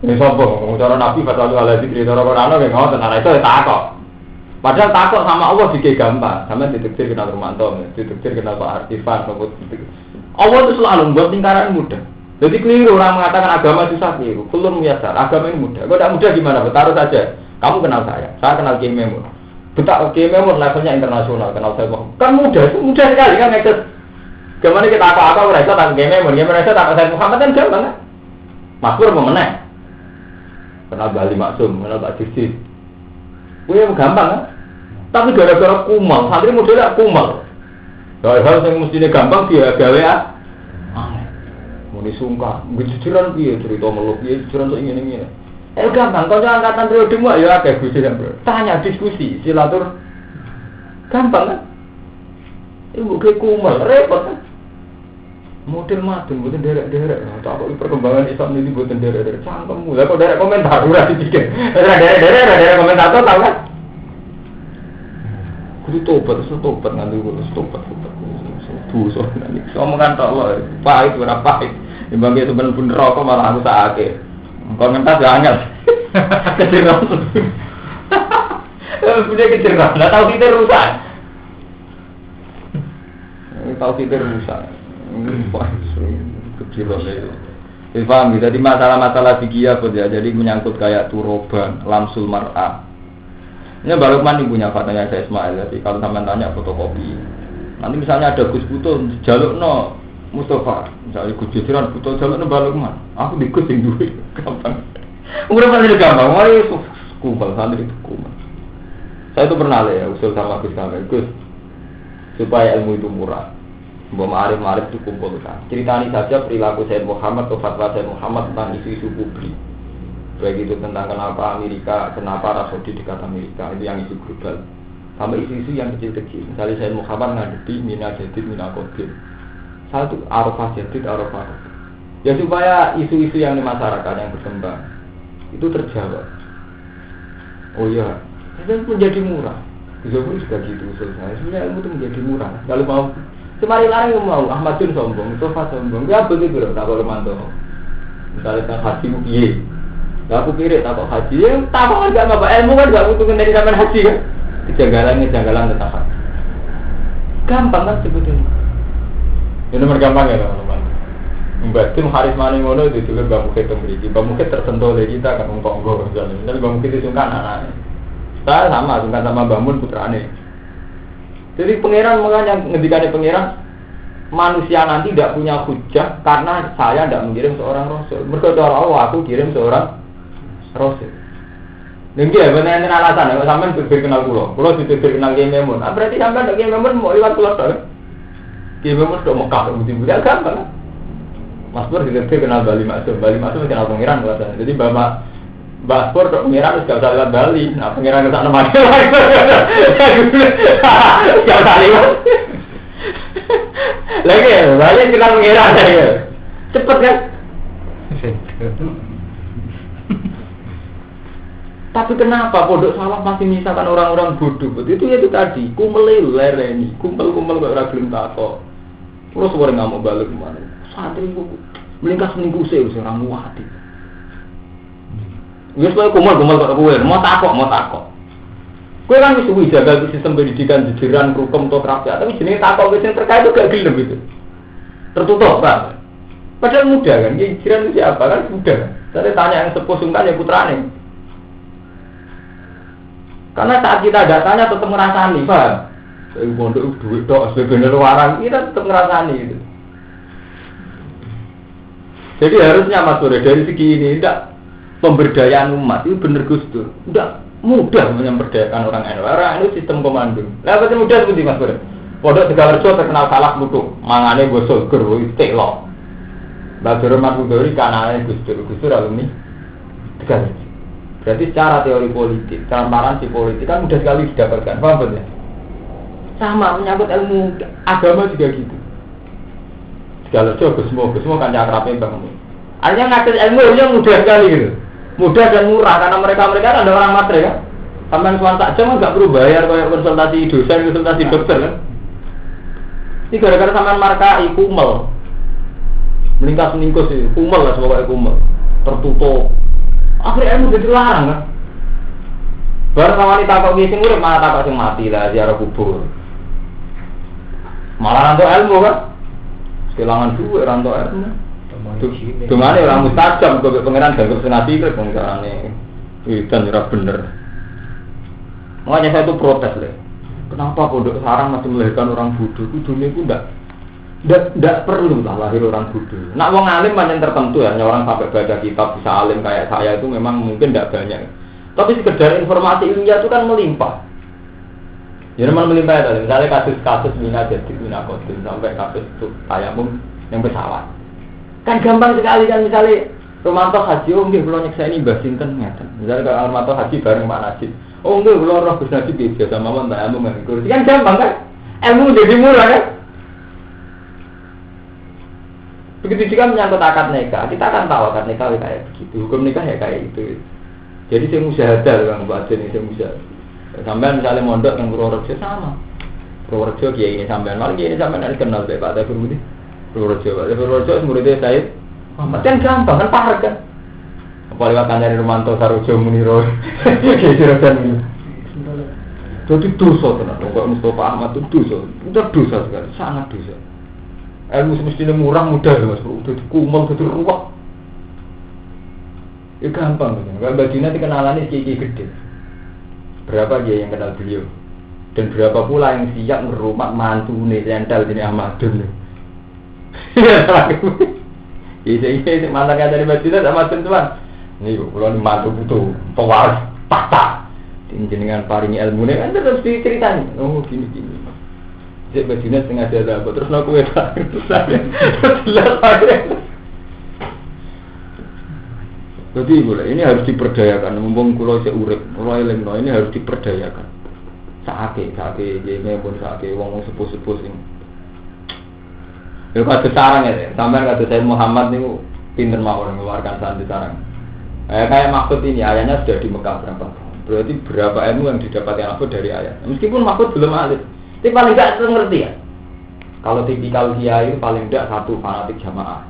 Ini sombong, cara Nabi fatwa ala zikri, cara Quran yang ngomong tentang itu takut. Padahal takut sama Allah juga gampang, sama ditektir kenal Romanto, ditektir kenal Pak Artifan, Allah itu selalu membuat lingkaran mudah. Jadi keliru orang mengatakan agama susah keliru. Kulun biasa, agama yang mudah. Kalau tidak mudah gimana? Taruh saja. Kamu kenal saya kenal Kiai Memun. Betul, Kiai Memun levelnya internasional, kenal saya. Kan mudah sekali kan akses. Gimana kita apa-apa mereka tak Kiai Memun, mereka tak saya Muhammad kan gampang kan? Maksud memenang. Kenal Bali Maksum, kenal Pak Disi. Gue gampang kan? Tapi gara-gara kumal, santri modelnya kumal. Hal-hal yang mestinya gampang dia gawe muni sungkan, jujuran piye cerita meluk piye jujuran sok ngene-ngene. Gampang, kanca angkatan periodemu ya akeh Gus Bro. Tanya diskusi, silatur gampang kan? Ibu ke kumal repot kan? Model madun mboten derek-derek. Tak kok perkembangan Islam ini mboten derek-derek. Cangkemmu. Lah kok derek komentar ora dipikir. Derek komentator tau kan? Kudu tobat nganti kudu tobat. Dosa nanti. Omongan tok lho, pahit ora pahit. Timbang itu bener-bener rokok malah aku sakake. Engko ngentas ya angel. Keceran. Punya keceran. Lah tau kita rusak. Tahu kita rusak. Kecil itu. Paham? Jadi masalah-masalah fikih apa ya? Jadi menyangkut kayak turoban, lamsul mar'ah. Ini Mbak Lukman ini punya fatanya saya Ismail. Jadi kalau sampean tanya fotokopi. Nanti misalnya ada Gus Buto jaluk no Mustafa, misalnya Gus Jusiran Buto jaluk no Mbak Lukman. Aku di Gus yang duit, gampang. Udah pasti gampang. Mari kumpul santri itu kumpul. Saya itu pernah ya usul sama Gus Kamil, Gus supaya ilmu itu murah. Mbak Ma'arif itu kumpulkan. Ceritani saja perilaku Sayyid Muhammad atau fatwa Sayyid Muhammad tentang isu-isu publik. Baik itu tentang kenapa Rasudi dekat Amerika, itu yang isu global. Sampai isu-isu yang kecil-kecil. Misalnya Sayyid Muhammad ngadepi Mina Jadid, Mina Qadir. Satu Arafah Jadid, Arafah. Ya supaya isu-isu yang di masyarakat yang berkembang itu terjawab. Oh iya, itu menjadi murah. Zubur juga gitu usul saya. Sebenarnya ilmu itu menjadi murah. Kalau mau semari larang mau Ahmadun sombong, Mustafa sombong. Ya begitu loh, tak boleh mantau. Misalnya tentang haji piye. Lah aku kira tak haji, ya tak apa enggak apa ilmu kan enggak butuh dari zaman haji kan. Kejanggalan tentang haji. Gampang kan sebetulnya. Ini nomor gampang ya teman-teman. Membatim Haris Maningono itu juga Mbak Mukit memiliki. Mbak Mukit tersentuh dari kita kan ngomong misalnya. Dan Mbak Mukit itu sungkan anaknya. Saya sama, sungkan sama Mbak Mun putrane. Jadi pangeran makanya ngendikannya pangeran manusia nanti tidak punya hujah karena saya tidak mengirim seorang rasul. Mergo Allah aku kirim seorang rasul. Nggih ya bener alasan nek sampean berkenal kula dikenal Kiai Memun. Berarti sampean Kiai Memun mau liwat kula to. Kiai Memun do Mekah mesti gampang. Mas Pur dikenal Bali Maksum kenal pangeran buatan. Jadi Mbak Pur do pangeran wis gak usah lewat Bali. Nah pangeran sak nemane. Gak usah liwat. Lagi Bali kenal pangeran ya. Cepet kan? Tapi kenapa pondok sawah masih misalkan orang-orang bodoh? Itu tadi, kumpul lereni, kumpul kok ora gelem takok. Terus suara ngamuk balik kemana? Santri ku melingkas minggu sih orang muati. Wis kowe kumpul kok kowe, mau takok. Kowe kan wis suwi jaga sistem pendidikan jejeran rukem to kraja, tapi jenenge takok wis terkait itu gak gelem gitu. Tertutup, Pak. Padahal mudah kan, jiran siapa kan mudah. Jadi tanya yang sepuh sungkan ya putrane. Karena saat kita datanya tetap ngerasani, paham? Saya pondok duit dok, sebenarnya warang kita tetap ngerasani itu. Jadi harusnya Mas Sore dari segi ini tidak pemberdayaan umat itu benar Gus Dur. Tidak mudah memberdayakan orang NU. Orang itu sistem komando. Lah pasti mudah seperti Mas Sore. Pondok Tegalrejo terkenal salah mutu, mangane gosol ger istilok. Belajar Mas Budori kanane Gus Dur alumni Tegalrejo. Berarti secara teori politik, transparansi politik kan mudah sekali didapatkan, paham betul? Sama menyangkut ilmu agama juga gitu. Tegalrejo Gusmo kan akrabnya Bang. Artinya ngakses ilmu yang mudah sekali gitu. Mudah dan murah karena mereka ada orang matre kan. Sampai tuan tak jam enggak perlu bayar kayak konsultasi dosen, konsultasi dokter kan. Ini gara-gara sampean markai kumel. Meningkus sih, kumel lah pokoknya kumel. Tertutup. Akhirnya ilmu jadi larang kan. Baru wanita kok ngising urip malah takok sing mati lah ziarah kubur. Malah rantuk ilmu kan. Kehilangan duit rantuk ilmu. Dungane orang mustajab kok pangeran ganggu senati kok carane. Itu ora bener. Makanya saya itu protes deh. Kenapa pondok sarang masih melahirkan orang bodoh? Dunia itu tidak perlu lah lahir orang bodoh. Nak wong alim macam tertentu ya, orang sampai baca kitab bisa alim kayak saya itu memang mungkin tidak banyak. Tapi sekedar informasi ilmiah itu kan melimpah. Ya memang melimpah ya. Misalnya kasus-kasus mina jadi mina kodim sampai kasus itu tayamum yang pesawat. Kan gampang sekali kan misalnya Romanto Haji, oh nggih kula nyeksa ini Mbah Sinten ngeten. Misalnya kalau Romanto Haji bareng Pak Najib. Oh nggih kula roh Gus Najib biasa mawon tayamum nganggo. Kan gampang kan? Ilmu jadi murah kan? Begitu juga menyangkut akad nikah, kita akan tahu akad nikah kayak begitu, hukum nikah ya kayak itu. Jadi saya musyahadah Kang Pak Aden ini saya musyahadah. Sampai misalnya mondok yang Purworejo sama. Purworejo kiai ini sampean, malah kiai ini sampean ada kenal Pak Tafur Budi. Purworejo muridnya saya. Kan gampang kan parah kan. Apa lewat dari Romanto Sarojo Muniro. Kiai Juragan ini. Jadi dosa tenan, kok Mustafa Ahmad itu dosa. Udah dosa sekali, sangat dosa. Ilmu semestinya murah mudah Mas Bro, udah kumel udah ruwet. Ya gampang kan. Kalau Badina dikenalannya kiai gede. Berapa dia yang kenal beliau? Dan berapa pula yang siap ngerumat mantu nih rental ini Ahmadun nih. Iya mantan dari Badina sama tuan. Nih kalau mantu butuh pewaris fakta. Jenengan paringi ilmu nih kan terus diceritain. Oh gini. Cek bajunya setengah jada, terus aku wedak terus saya jelas aja. Jadi boleh, ini harus diperdayakan. Mumpung kulo cek urip, kulo eling ini harus diperdayakan. Sakit, ini pun sakit. Wong sepuh sing. Kalau kata sarang ya, sampai kata saya Muhammad nih pinter mawon mengeluarkan santri sarang. Kayak maksud ini ayahnya sudah di Mekah berapa? Berarti berapa ilmu yang didapatkan aku dari ayah. Meskipun maksud belum alit. Tapi paling tidak ngerti ya. Kalau tipikal kiai itu paling tidak satu fanatik jamaah.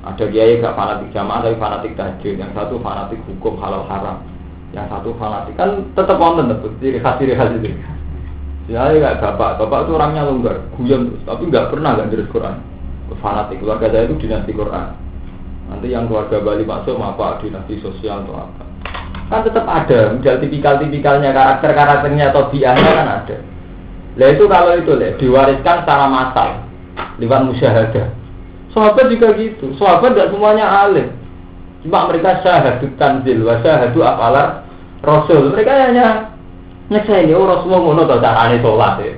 Ada kiai gak fanatik jamaah tapi fanatik tahajud. Yang satu fanatik hukum halal haram. Yang satu fanatik kan tetap wonten ciri khas itu. Kiai gak bapak itu orangnya longgar, guyon terus, tapi nggak pernah nggak dari Quran. Fanatik keluarga saya itu dinasti Quran. Nanti yang keluarga Bali masuk apa dinasti sosial atau apa. Kan tetap ada, model tipikal-tipikalnya karakternya atau biahnya kan ada. Lah itu kalau itu diwariskan secara massal lewat musyahadah. Sahabat juga gitu. Sahabat tidak semuanya alim. Cuma mereka syahadut tanzil wa syahadu afalar rasul. Mereka hanya nyekseni Rasulullah ngono to carane salat ya.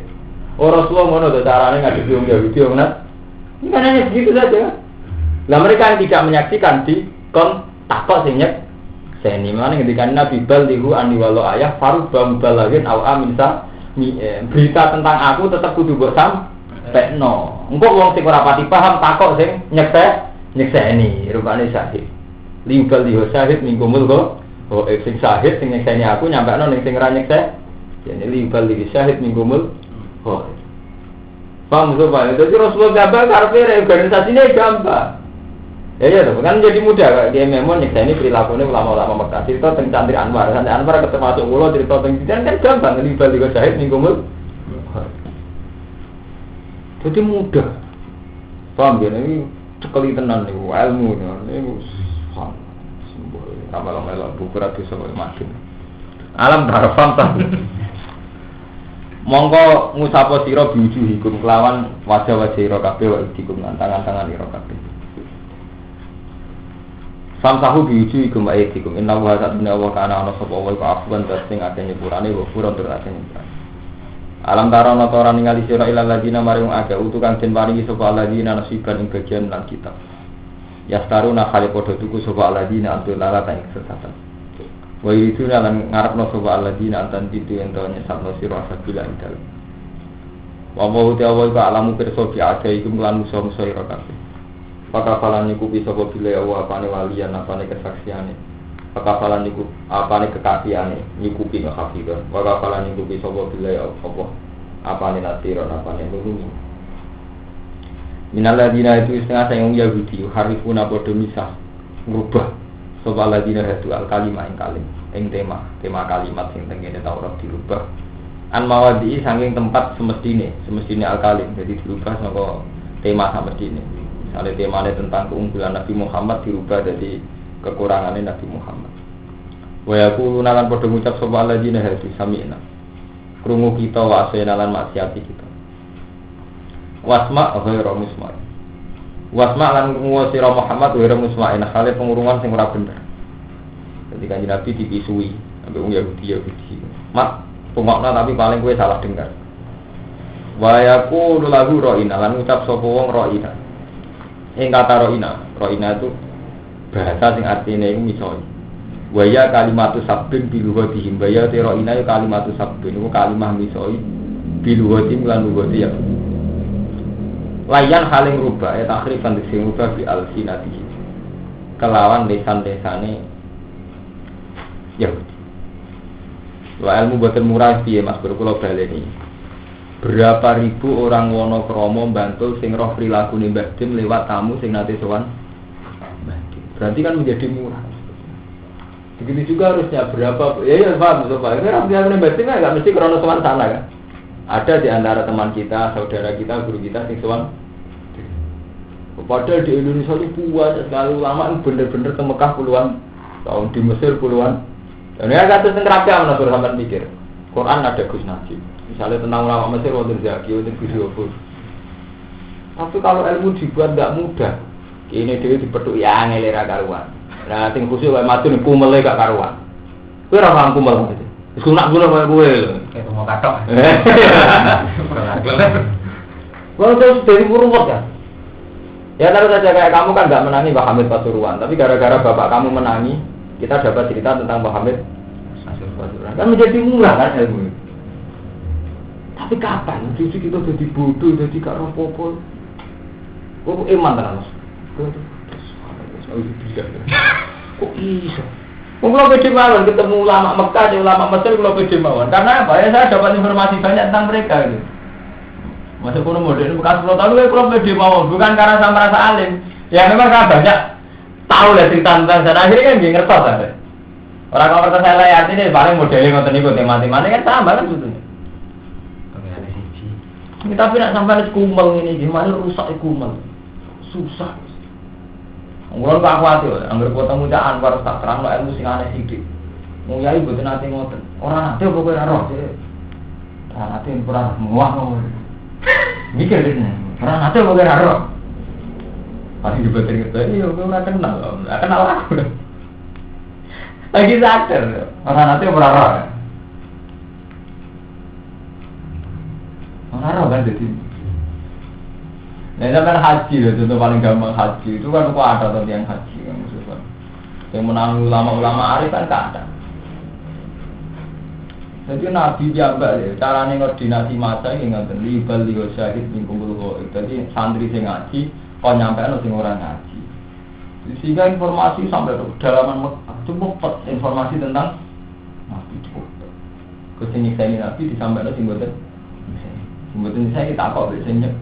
Rasulullah ngono to carane ngadepi wong Yahudi wong Nasrani. Ini kan hanya begitu saja. Lah mereka yang tidak menyaksikan di kon takok sing nyekseni. Mane ketika Nabi ballighu anni walau ayah farubba mubalaghin aw aminsa berita tentang aku tetap kudu mbok sampekno. Engko wong sing ora pati paham takok sing nyekseni rupane syahid. Liubal liho syahid mingkumul kok. Oh sing syahid sing nyekseni aku nyampekno ning sing ora nyekseni. Jadi liubal liho syahid mingkumul. Oh. Paham supaya jadi Rasulullah gambar karepe organisasinya gampang. Ya kan jadi mudah dia memang nyekseni perilakunya ulama-ulama Mekah. Cerita tentang Santri Anwar ketemu masuk ulo cerita tentang kan gampang libal ligo syahid mingkumul. Jadi mudah. Paham ya ini cekeli tenan niku ilmu niku melok buku ra dosa kok makin. Alam tarfam ta. Monggo ngucapo sira biujuhikum kelawan wajah-wajah ira kabeh wa idikum tangan-tangan ira kabeh. Samsahu biujuhikum wa idikum inna wa ta'ala wa kana ana sapa wa afwan sing akeh nyepurane wa furon tur akeh nyepurane. Alam tarono ora ningali sira ilal ladina maring aga utu kang den paringi sapa ladina nasiban ing bagian lan kitab. Yastaruna khali padha tuku sapa ladina antul lala ing sesatan. Wa itu lan ngarepno sapa ladina antan pitu ento nyesatno sira sabila ing dalem. Wa wa ta'ala ka alamu pirsa ki aga iku lan musa-musa ira kabeh. Pakafalan niku bisa sapa bile apane walian apane kesaksiane. Pakafalan niku apane kekakiane nyukupi ngakafir. Pakafalan niku bisa sapa bile apa apane nasiron apane nulungi. Minaladina itu setengah sayang Yahudi harifuna padha misah ngubah sapa ladina hadu al kalimah ing kalim ing tema kalimat sing tengene Taurat dirubah an mawadi saking tempat semestine al kalim jadi dirubah saka tema semestine. Misalnya temanya tentang keunggulan Nabi Muhammad dirubah jadi kekurangannya Nabi Muhammad. Wa yaquluna lan padha ngucap sapa alladzina hadu sami'na. Krungu kita wa asena lan maksiati kita. Wasma ghairu musma'. Wasma lan krungu sira Muhammad ghairu musma'in hale pengurungan sing ora bener. Jadi Kanjeng Nabi dipisui ambek wong Yahudi. Mak, pengokna tapi paling kowe salah dengar. Wa yaqulu lahu ra'ina lan ngucap sapa wong ra'ina. Kata ro'ina itu bahasa sing artinya itu misalnya waya kalimatu sabbin biluhatihim waya te ro'ina itu kalimatu sabbin itu kalimah misalnya biluhatihim lan luhati ya layan haling rubah ya takhrifan dising rubah bi al-sinatihim kelawan lesan-lesane Yahudi wa ilmu boten murah piye Mas berkula baleni. Berapa ribu orang wono kromo bantul sing roh perilaku Mbah Dim lewat tamu sing nate sowan Mbah Dim. Berarti kan menjadi murah. Begitu juga harusnya berapa ya paham Sofa. Ini perilaku Mbah Dim enggak mesti krono sowan sana kan. Ada di antara teman kita, saudara kita, guru kita sing sowan. Padahal di Indonesia itu banyak sekali ulama yang bener-bener ke Mekah puluhan tahun, di Mesir puluhan. Dan ini kata sing rakyat menurut sampean pikir. Quran ada Gus Najib. Misalnya tentang ulama Mesir, wonten Zaki, wonten video pun. Tapi kalau ilmu dibuat tidak mudah, ini dia dipeduk ya ngelera karuan. Nah, ting khusus kayak mati nih kumel gak karuan. Kue orang kumel gitu. Sunak gula kayak gue. Kayak mau katok. Kalau terus dari burung kan? Ya taruh saja kayak kamu kan nggak menangi Mbah Hamid Pasuruan, tapi gara-gara bapak kamu menangi, kita dapat cerita tentang Mbah Hamid Pasuruan. Kan menjadi murah kan ilmu. Tapi kapan? Cucu kita jadi bodoh, jadi gak roh-popol. Kok iman tenan Mas? Kok iso? Kalau pede mawon ketemu ulama Mekah, ulama Mesir kalau pede mawon. Karena apa? Ya saya dapat informasi banyak tentang mereka itu. Masa kuno modern bekas 10 tahun kalau pede mawon, bukan karena saya merasa alim. Ya memang saya banyak tahu lah cerita tentang sana. Akhirnya kan dia ngertos ada. Orang kalau saya lihat ini paling modelnya ngoten niku tema-temane kan sama kan sebetulnya. Ini tapi nak sampai kumel ini gimana rusak kumel, susah. Ngulon Pak Kuwati, angger ketemu Cak Anwar tak terang ilmu sing aneh sithik. Nguyai mboten nate ngoten. Ora nate pokoke ora roh. Ora nate ora muah ngono. Mikir dene. Ora nate pokoke ora roh. Pasti diboten ngerti, yo ora kenal aku. Lagi sadar, ora nate ora roh. Ora kan jadi. Nah, kan haji loh, contoh paling gampang haji itu kan kok ada atau yang haji kan maksudnya. Yang menang ulama-ulama arif kan gak ada. Jadi Nabi jambak ya, caranya koordinasi masa ini ngoten libal liyo syahid mingkul ghaib. Jadi santri sing ngaji, kok nyampean sing ora ngaji. Sehingga informasi sampai ke dalaman cukup informasi tentang Nabi cukup. Kesini Nabi disampaikan sing mboten. Mboten saya kita kok biasanya.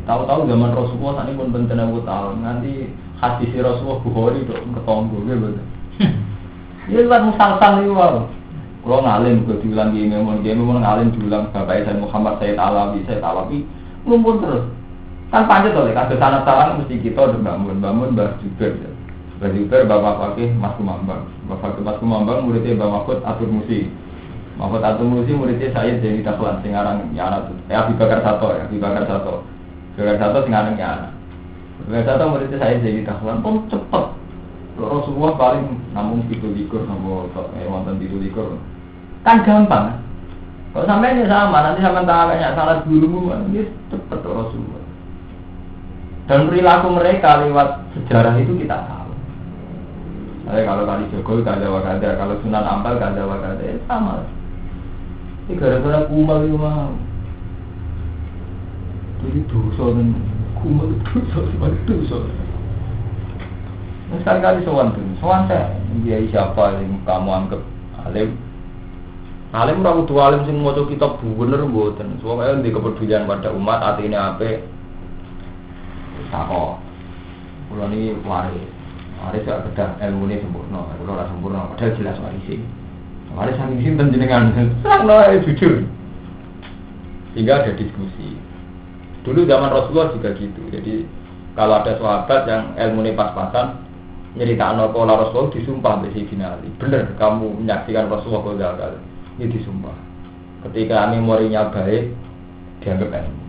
Tahu-tahu zaman Rasulullah saat ini pun benten tahun nanti hadis Rasulullah Bukhari itu ketonggo gitu. Dia buat musalsal itu wow. Kalau ngalim gue diulang gini, mau ngalim diulang bapak saya Muhammad Sayyid Alawi, lumpur terus. Kan panjat oleh kasus anak salam mesti kita udah bangun bah juga. Mbah Zubair Bapak Fakih Mas Kumambang. Bapak Fakih Mas Kumambang muridnya Mbah Mahfud Atur Musi. Mahfud Atur Musi muridnya saya jadi Dahlan sing aran Yana. Abi Bakar Sato ya, Abi Bakar Sato. Bakar Sato sing aran Yana. Bakar Sato muridnya saya jadi Dahlan pun cepet. Rasulullah paling namun 17 sama wonten 17. Kan gampang. Kalau sampai ini sama, nanti sama tanya salah gurumu, ini cepet Rasulullah. Dan perilaku mereka lewat sejarah itu kita tahu. Kalau kali Jokowi kada wakada, kalau Sunan Ampel kada wakada, sama. Ini gara-gara kumal itu mau. Jadi dosa dan kumal itu dosa. Nah, sekali-kali sowan saya, dia siapa yang kamu anggap alim? Alim ora kudu alim sing maca kitab bener mboten. Soale ndek kepedulian pada umat atine apik. Takok. Kula niki waris. Waris sak kedah ilmune sempurna, kula ora sempurna, padahal jelas waris. Waris saking sinten jenengan? Sakno jujur. Sehingga ada diskusi. Dulu zaman Rasulullah juga gitu. Jadi kalau ada sahabat yang ilmune pas-pasan nyeritakno kala Rasulullah disumpah mbek Sayyidina Ali. Bener kamu menyaksikan Rasulullah kala ini disumpah. Ketika memorinya baik, dianggap ilmu.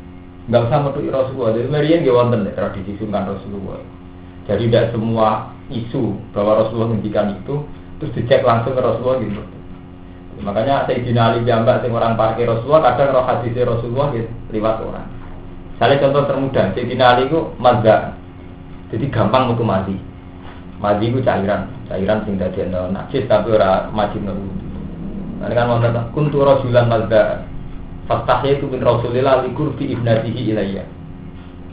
Enggak usah metuki Rasulullah. Jadi meriyen nggih wonten tradisi sungkan Rasulullah. Jadi tidak semua isu bahwa Rasulullah ngendikan itu terus dicek langsung ke Rasulullah gitu. Makanya Sayyidina Ali jambak sing orang parkir Rasulullah kadang roh hadis Rasulullah gitu, liwat orang. Salah contoh termudah, Sayyidina Ali itu mazza. Jadi gampang metu mati. Mati itu cairan sing dadi najis tapi ora majin wudu. Nah, kan wonten kuntu rasulan mazda. Faktahnya itu min Rasulillah likur fi ibnatihi ilayya.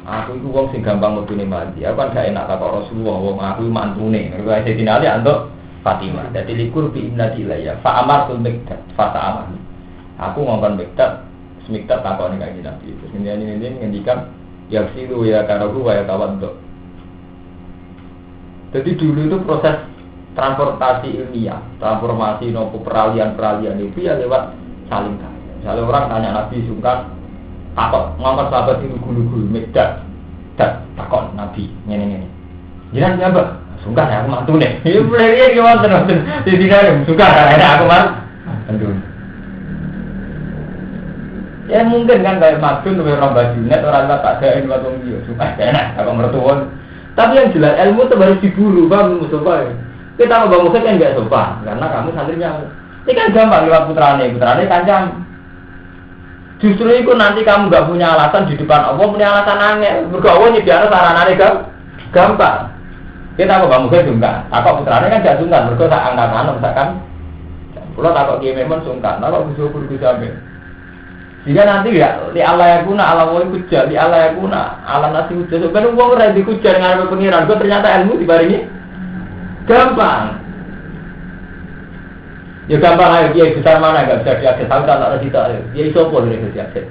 Aku itu wong sing gampang metune mati. Aku kan gak enak takok Rasulullah wong aku mantune. Mergo Sayyidina Ali antuk Fatimah. Dadi likur fi ibnati ilayya. Fa amartul mikdad fa ta'amah. Aku ngongkon mikdad, mikdad takoni kanjeng Nabi. Terus ngene ngendikan ya silu ya karahu wa ya tawaddu. Jadi dulu itu proses transportasi ilmiah, transformasi nopo peralihan itu ya lewat saling tanya. Misalnya orang tanya Nabi sungkan, takut ngangkat sahabat itu gulu-gulu, medak, takut Nabi, ini. Jangan siapa? Sungkan ya aku mantu deh. Ini beli gimana tuh? Tidak sungkan ada aku mantu. Ya mungkin kan kayak madun, orang bajunet, orang tak ada ini batung dia, sungkan enak, aku mertuan. Tapi yang jelas ilmu itu harus diburu, bang Mustafa. Kita mau bangun kan nggak sopan, karena kamu santrinya. Ini kan gampang lewat putrane kancam. Justru itu nanti kamu nggak punya alasan di depan Allah, punya alasan angel. Bergaul nih biar saranane gampang. Kita mau bangun kan sungkan. Takut putrane kan nggak sungkan, bergaul tak angkat misalkan. Kalau takut dia memang sungkan, takut bisa sampai. Jika nanti ya di Allah ya guna, Allah mau kujar, di Allah ya guna, Allah nasi kujar. Sebenarnya uang redi kujar dengan pengiran, gue ternyata ilmu di baringi. Gampang. Ya gampang aja, dia besar mana enggak bisa diakses. Tahu tak ada kita. Dia isopo dari diakses.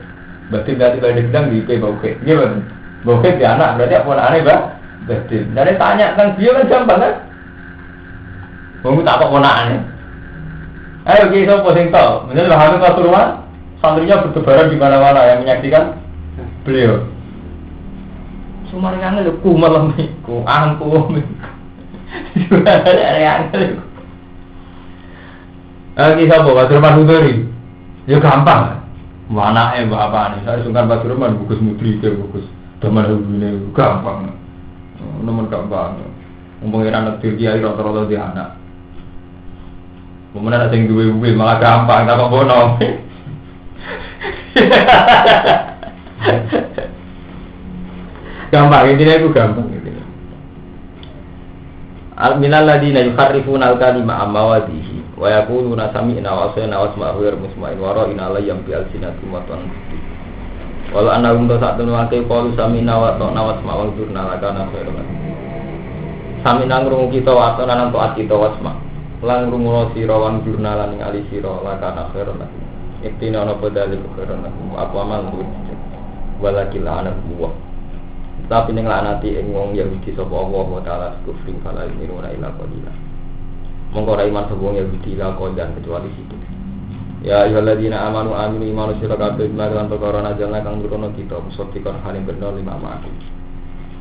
Berarti tiba-tiba bilang di IP bauke. Gimana? Bauke dia anak berarti apa aneh, Mbak? Berarti. Dari tanya tentang dia kan gampang kan? Kamu tak apa ponakane. Ayo kita isopo sing tau. Menurut Habib Pasuruan, santrinya bertebaran di mana-mana yang menyaksikan beliau. Sumarnya ngene ku malam iku, ampun. Kisah bawa Basirman Hudori, ya gampang. Mana bapak nih? Saya sungkan Basirman, bukus mudri ke bukus teman hubungannya gampang. Nomor gampang. Pengiran negeri dia rata-rata di anak. Kemudian ada yang dua malah gampang, tak bono. Gampang, intinya itu gampang. Al-minal ladina yukharrifuna al-kalima amawadihi wa yaquluna sami'na wa asayna wa asma'u wa musma'in wa ra'ina alayyam bi al-sinatum wa tanfudi walau annahum tasa'atun wa qalu sami'na wa ta'na wa asma'u wa zurna lakana khairan sami'na ngrungu kita wa ta'na lan ta'at kita wa asma' lan ngrungu sira wa zurna lan ngali sira lakana khairan iktina ana padali khairan apa amal walakil anak buah. Tapi ning lanati ing wong Yahudi sapa Allah wa taala kufri fala yu'minuna illa qalila. Monggo ra iman sapa wong Yahudi la kodan kecuali situ. Ya ayyuhalladzina amanu aminu imanu sira kabeh lan perkara najalna kang nurono kita musabbiqan halim bener lima mati.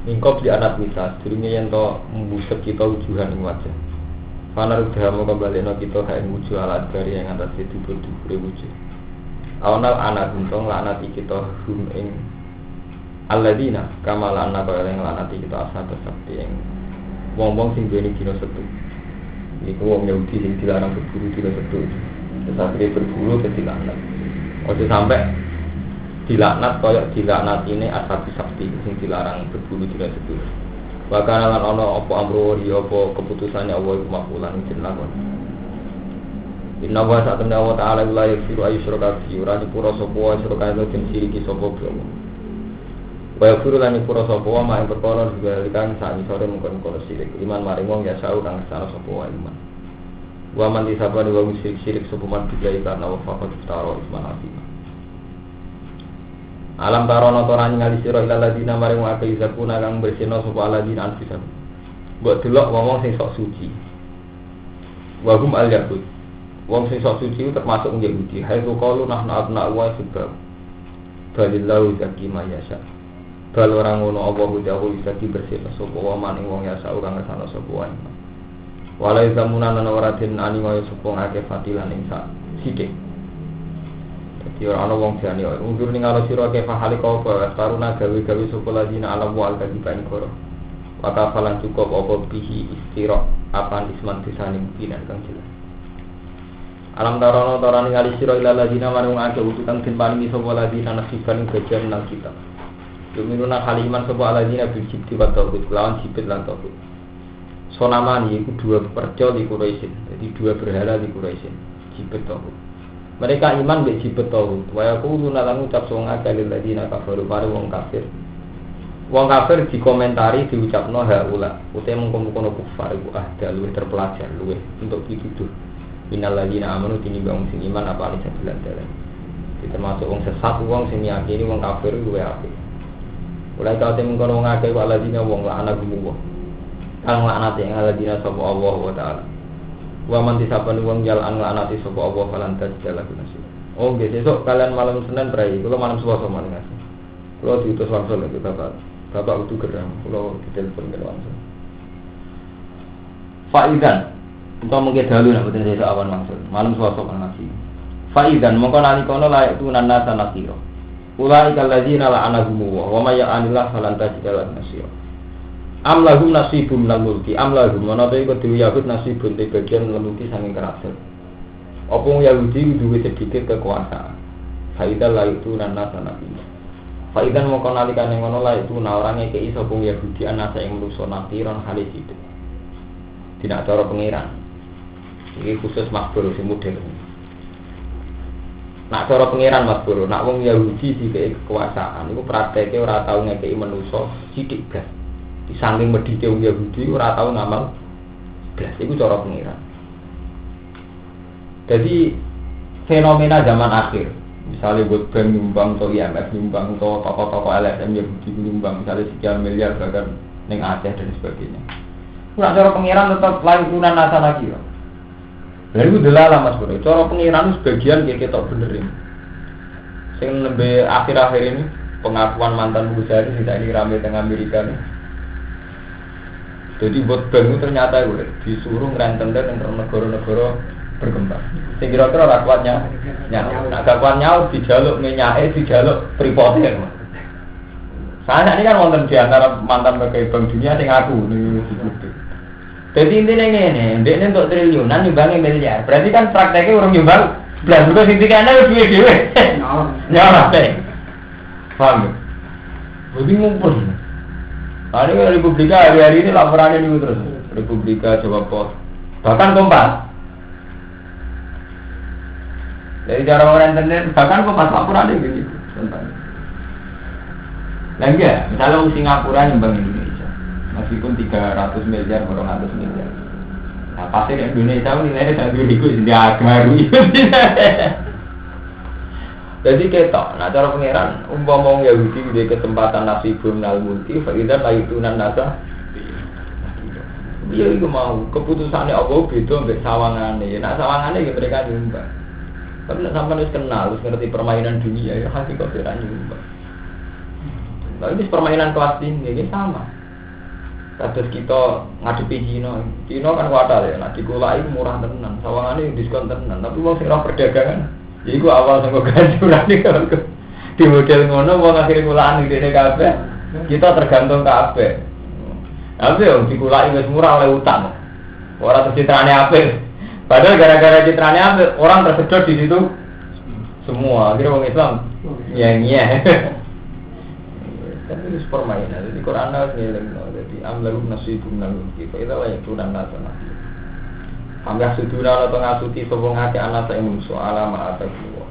Mingkop di anak kita, dirinya yang to membusuk kita wujuhan ing wajah. Panar udah mau kembali no kita kayak wujud alat dari yang atas itu berdua wujud. Awnal anak untung laknati kita hum ing Alladzina kamal anak kaya yang laknati kita asal sakti yang wong-wong sing duweni dina setu. Iku wong Yahudi sing dilarang berburu dina setu. Tetapi berburu dilaknat. Ojo sampai dilaknat kaya dilaknat ini asal sakti sing dilarang berburu dina setu. Bahkan lan ana apa amro ya apa keputusane Allah iku makulan jenengan. Inna wa ta'ala wa ta'ala la yaghfiru ayyushraka bihi ora dipura sapa wae sira kaya den siriki sapa Allah. Wa yaghfiru lan dipura sapa wae mak perkara dibalikan sak isore mungkon sirik iman maring wong ya sau kang salah sapa wae iman. Wa man disabani wa sirik sapa man dikai karena wa faqat taro iman ati. Alam tarono torani ngali sira ila ladina maring wa kaizakuna kang bersihna sapa ladina anfisan. Mbok delok wong sing sok suci. Wa hum al-yahud. Wong sing sok suci termasuk Yahudi. Hai tu qalu nahnu abna wa sebab. Balillahu zaki ma yasha. Bal orang ngono apa kuwi aku bisa dibersihna sapa wa maning wong yasa ora ngesana sapa wae. Walai zamunan ana ora den ani kaya sapa ngake fatilan ing sak sithik. Dadi ora ana wong jane undur ning ala sira ke fahali kau taruna gawe-gawe sapa ladina alam wal kadiban koro. Wakafalan cukup apa bihi istira apan isman disaning pinan kang jelas. Alam tarono torani ngali sira ila ladina marung ake utukan den paringi sapa ladina nasiban bagian nang kita. Yuminuna kaliman sapa ladina bil jibti wa tauhid lawan jibit lan tauhid. Sonamani iku dua perjo di Quraisy. Jadi dua berhala di Quraisy. Jibit tauhid. Mereka iman mbek jibet tauhid. Wa yaquluna lan ucap sing akal ladina kafaru pare wong kafir. Wong kafir dikomentari diucapno haula. Ute mengkono-kono kufar iku luwih terpelajar luwih untuk dituduh. Innal ladina amanu tinimbang sing iman apa ali sabilan dalan. Termasuk wong sesat wong sing yakini wong kafir luwih apik. Mulai kau mengkono wong akeh wa ladina wong la'ana gumuwa. Kang laknati ing ladina sapa Allah wa taala. Wa man disabani wong jalan laknati sapa Allah falan tajala gunasi. Oh nggih sesuk kalian malam Senin prai, kula malam Selasa maning ngasih. Kula diutus langsung lagi Bapak. Bapak kudu gerang, kula ditelepon ke langsung. Faidan kita mungkin dahulu nak betul sesuk awan langsung. Malam Selasa kan ngasih. Faidan mongko nalikono layak tunan nasa nasira. Ulai kalladzina la'anahum wa may ya'anillah falan tajala gunasi. Amlahum nasibun minal mulki amlahum menapa iku dhewe Yahud nasibun te bagian mulki saking kerajaan. Apa Yahudi duwe sedikit kekuasaan. Faida la itu nana nabi. Faida moko nalikane ngono la itu orang ngekeki sapa Yahudi ana ing manusa nakiran halis itu. Tidak cara pengiran. Iki khusus makbul sing model. Nak cara pengiran makbul, nak wong Yahudi dikeki kekuasaan iku prakteke ora tau ngekeki manusa sithik blas. Di samping medhite wong Yahudi ora tau ngamal blas iku cara pengiran. Jadi fenomena zaman akhir, misalnya buat bank nyumbang atau IMF nyumbang atau toko-toko LSM Yahudi nyumbang misalnya sekian miliar bahkan neng Aceh dan sebagainya. Nah cara pengiran tetap lain tunan nasa lagi. Lalu itu adalah mas bro. Cara pengiran sebagian kayak kita benerin. Sing lebih akhir-akhir ini pengakuan mantan berusaha ini tidak ini ramai tengah Amerika nih. Jadi buat bank itu ternyata gue disuruh ngerentender dengan negara-negara berkembang. Sing kira-kira ora kuatnya nyawa. Nah, gak kuat nyawa dijaluk menyake, dijaluk pripoten. Saya ini kan wonten di antara mantan pegawai bank dunia sing aku niku. Dadi intine ngene, ndekne untuk triliunan nyumbangi miliar. Berarti kan prakteknya urung nyumbang blas juga sing dikene wis duwe dhewe. Nyawa teh. Paham. Lebih ngumpul. Hari Republika hari-hari ini laporannya niku terus. Republika Jawa Pos. Bahkan Kompas. Dari cara orang internet, bahkan kok pas laporan ada gitu. Nah enggak, misalnya Singapura nyumbang Indonesia, meskipun 300 miliar, 400 miliar. Nah pasti Indonesia nilainya satu ribu sudah baru. Jadi ketok, nah cara pengiran, umpama Yahudi di kesempatan nasibun al multi, fakiran lagi tunan nasa. Dia itu mau keputusannya Allah beda sampai sawangannya. Nah sawangannya ya mereka nyumbang. Tapi nak sampai harus kenal, harus ngerti permainan dunia ya hati kok berani nyumbang. Tapi ini permainan kelas tinggi, ini sama. Kados kita ngadepi Cina kan wadah ya, nak dikulai murah tenan, sawangane diskon tenan. Tapi wong sing ora perdagangan, ya iku awal sing ganjuran iki kan. Di model ngono wong akhire kulaan ngene kabeh. Kita tergantung kabeh. Tapi yang dikulai wis murah oleh utang. Ora citrane apik. Padahal gara-gara citrane apik, orang tersedot di situ semua. Akhirnya wong Islam nyanyi. Tapi itu permainan. Jadi Quran harus ngeleng. Jadi amlalu nasibum nalun kita. Itu lah yang Quran nasibum. Ambil suduna atau ngasuti sobong hati anak saya musuh alama atau buah.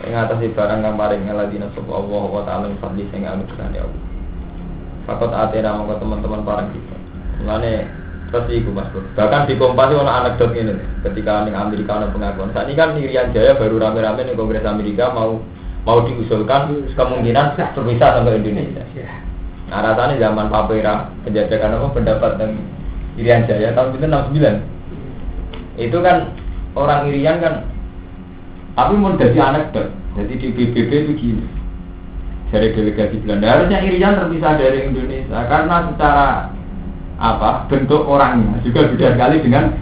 Yang atas barang yang paling ngeladina sobo Allah wa ta'ala fadli sing anugerah ya Allah. Fakot atena mongko teman-teman parang kita. Mulane seperti itu Mas Bro. Bahkan di Kompas itu ada anekdot ini. Ketika di Amerika ada pengakuan. Saat ini kan Irian Jaya baru rame-rame di Kongres Amerika mau diusulkan kemungkinan berpisah sampai Indonesia. Nah rasanya zaman Papera penjajakan apa pendapat dan Irian Jaya tahun itu 69. Itu kan orang Irian kan, tapi mau jadi anekdot. Jadi di PBB itu gini. Dari delegasi Belanda harusnya Irian terpisah dari Indonesia karena secara bentuk orangnya juga beda sekali dengan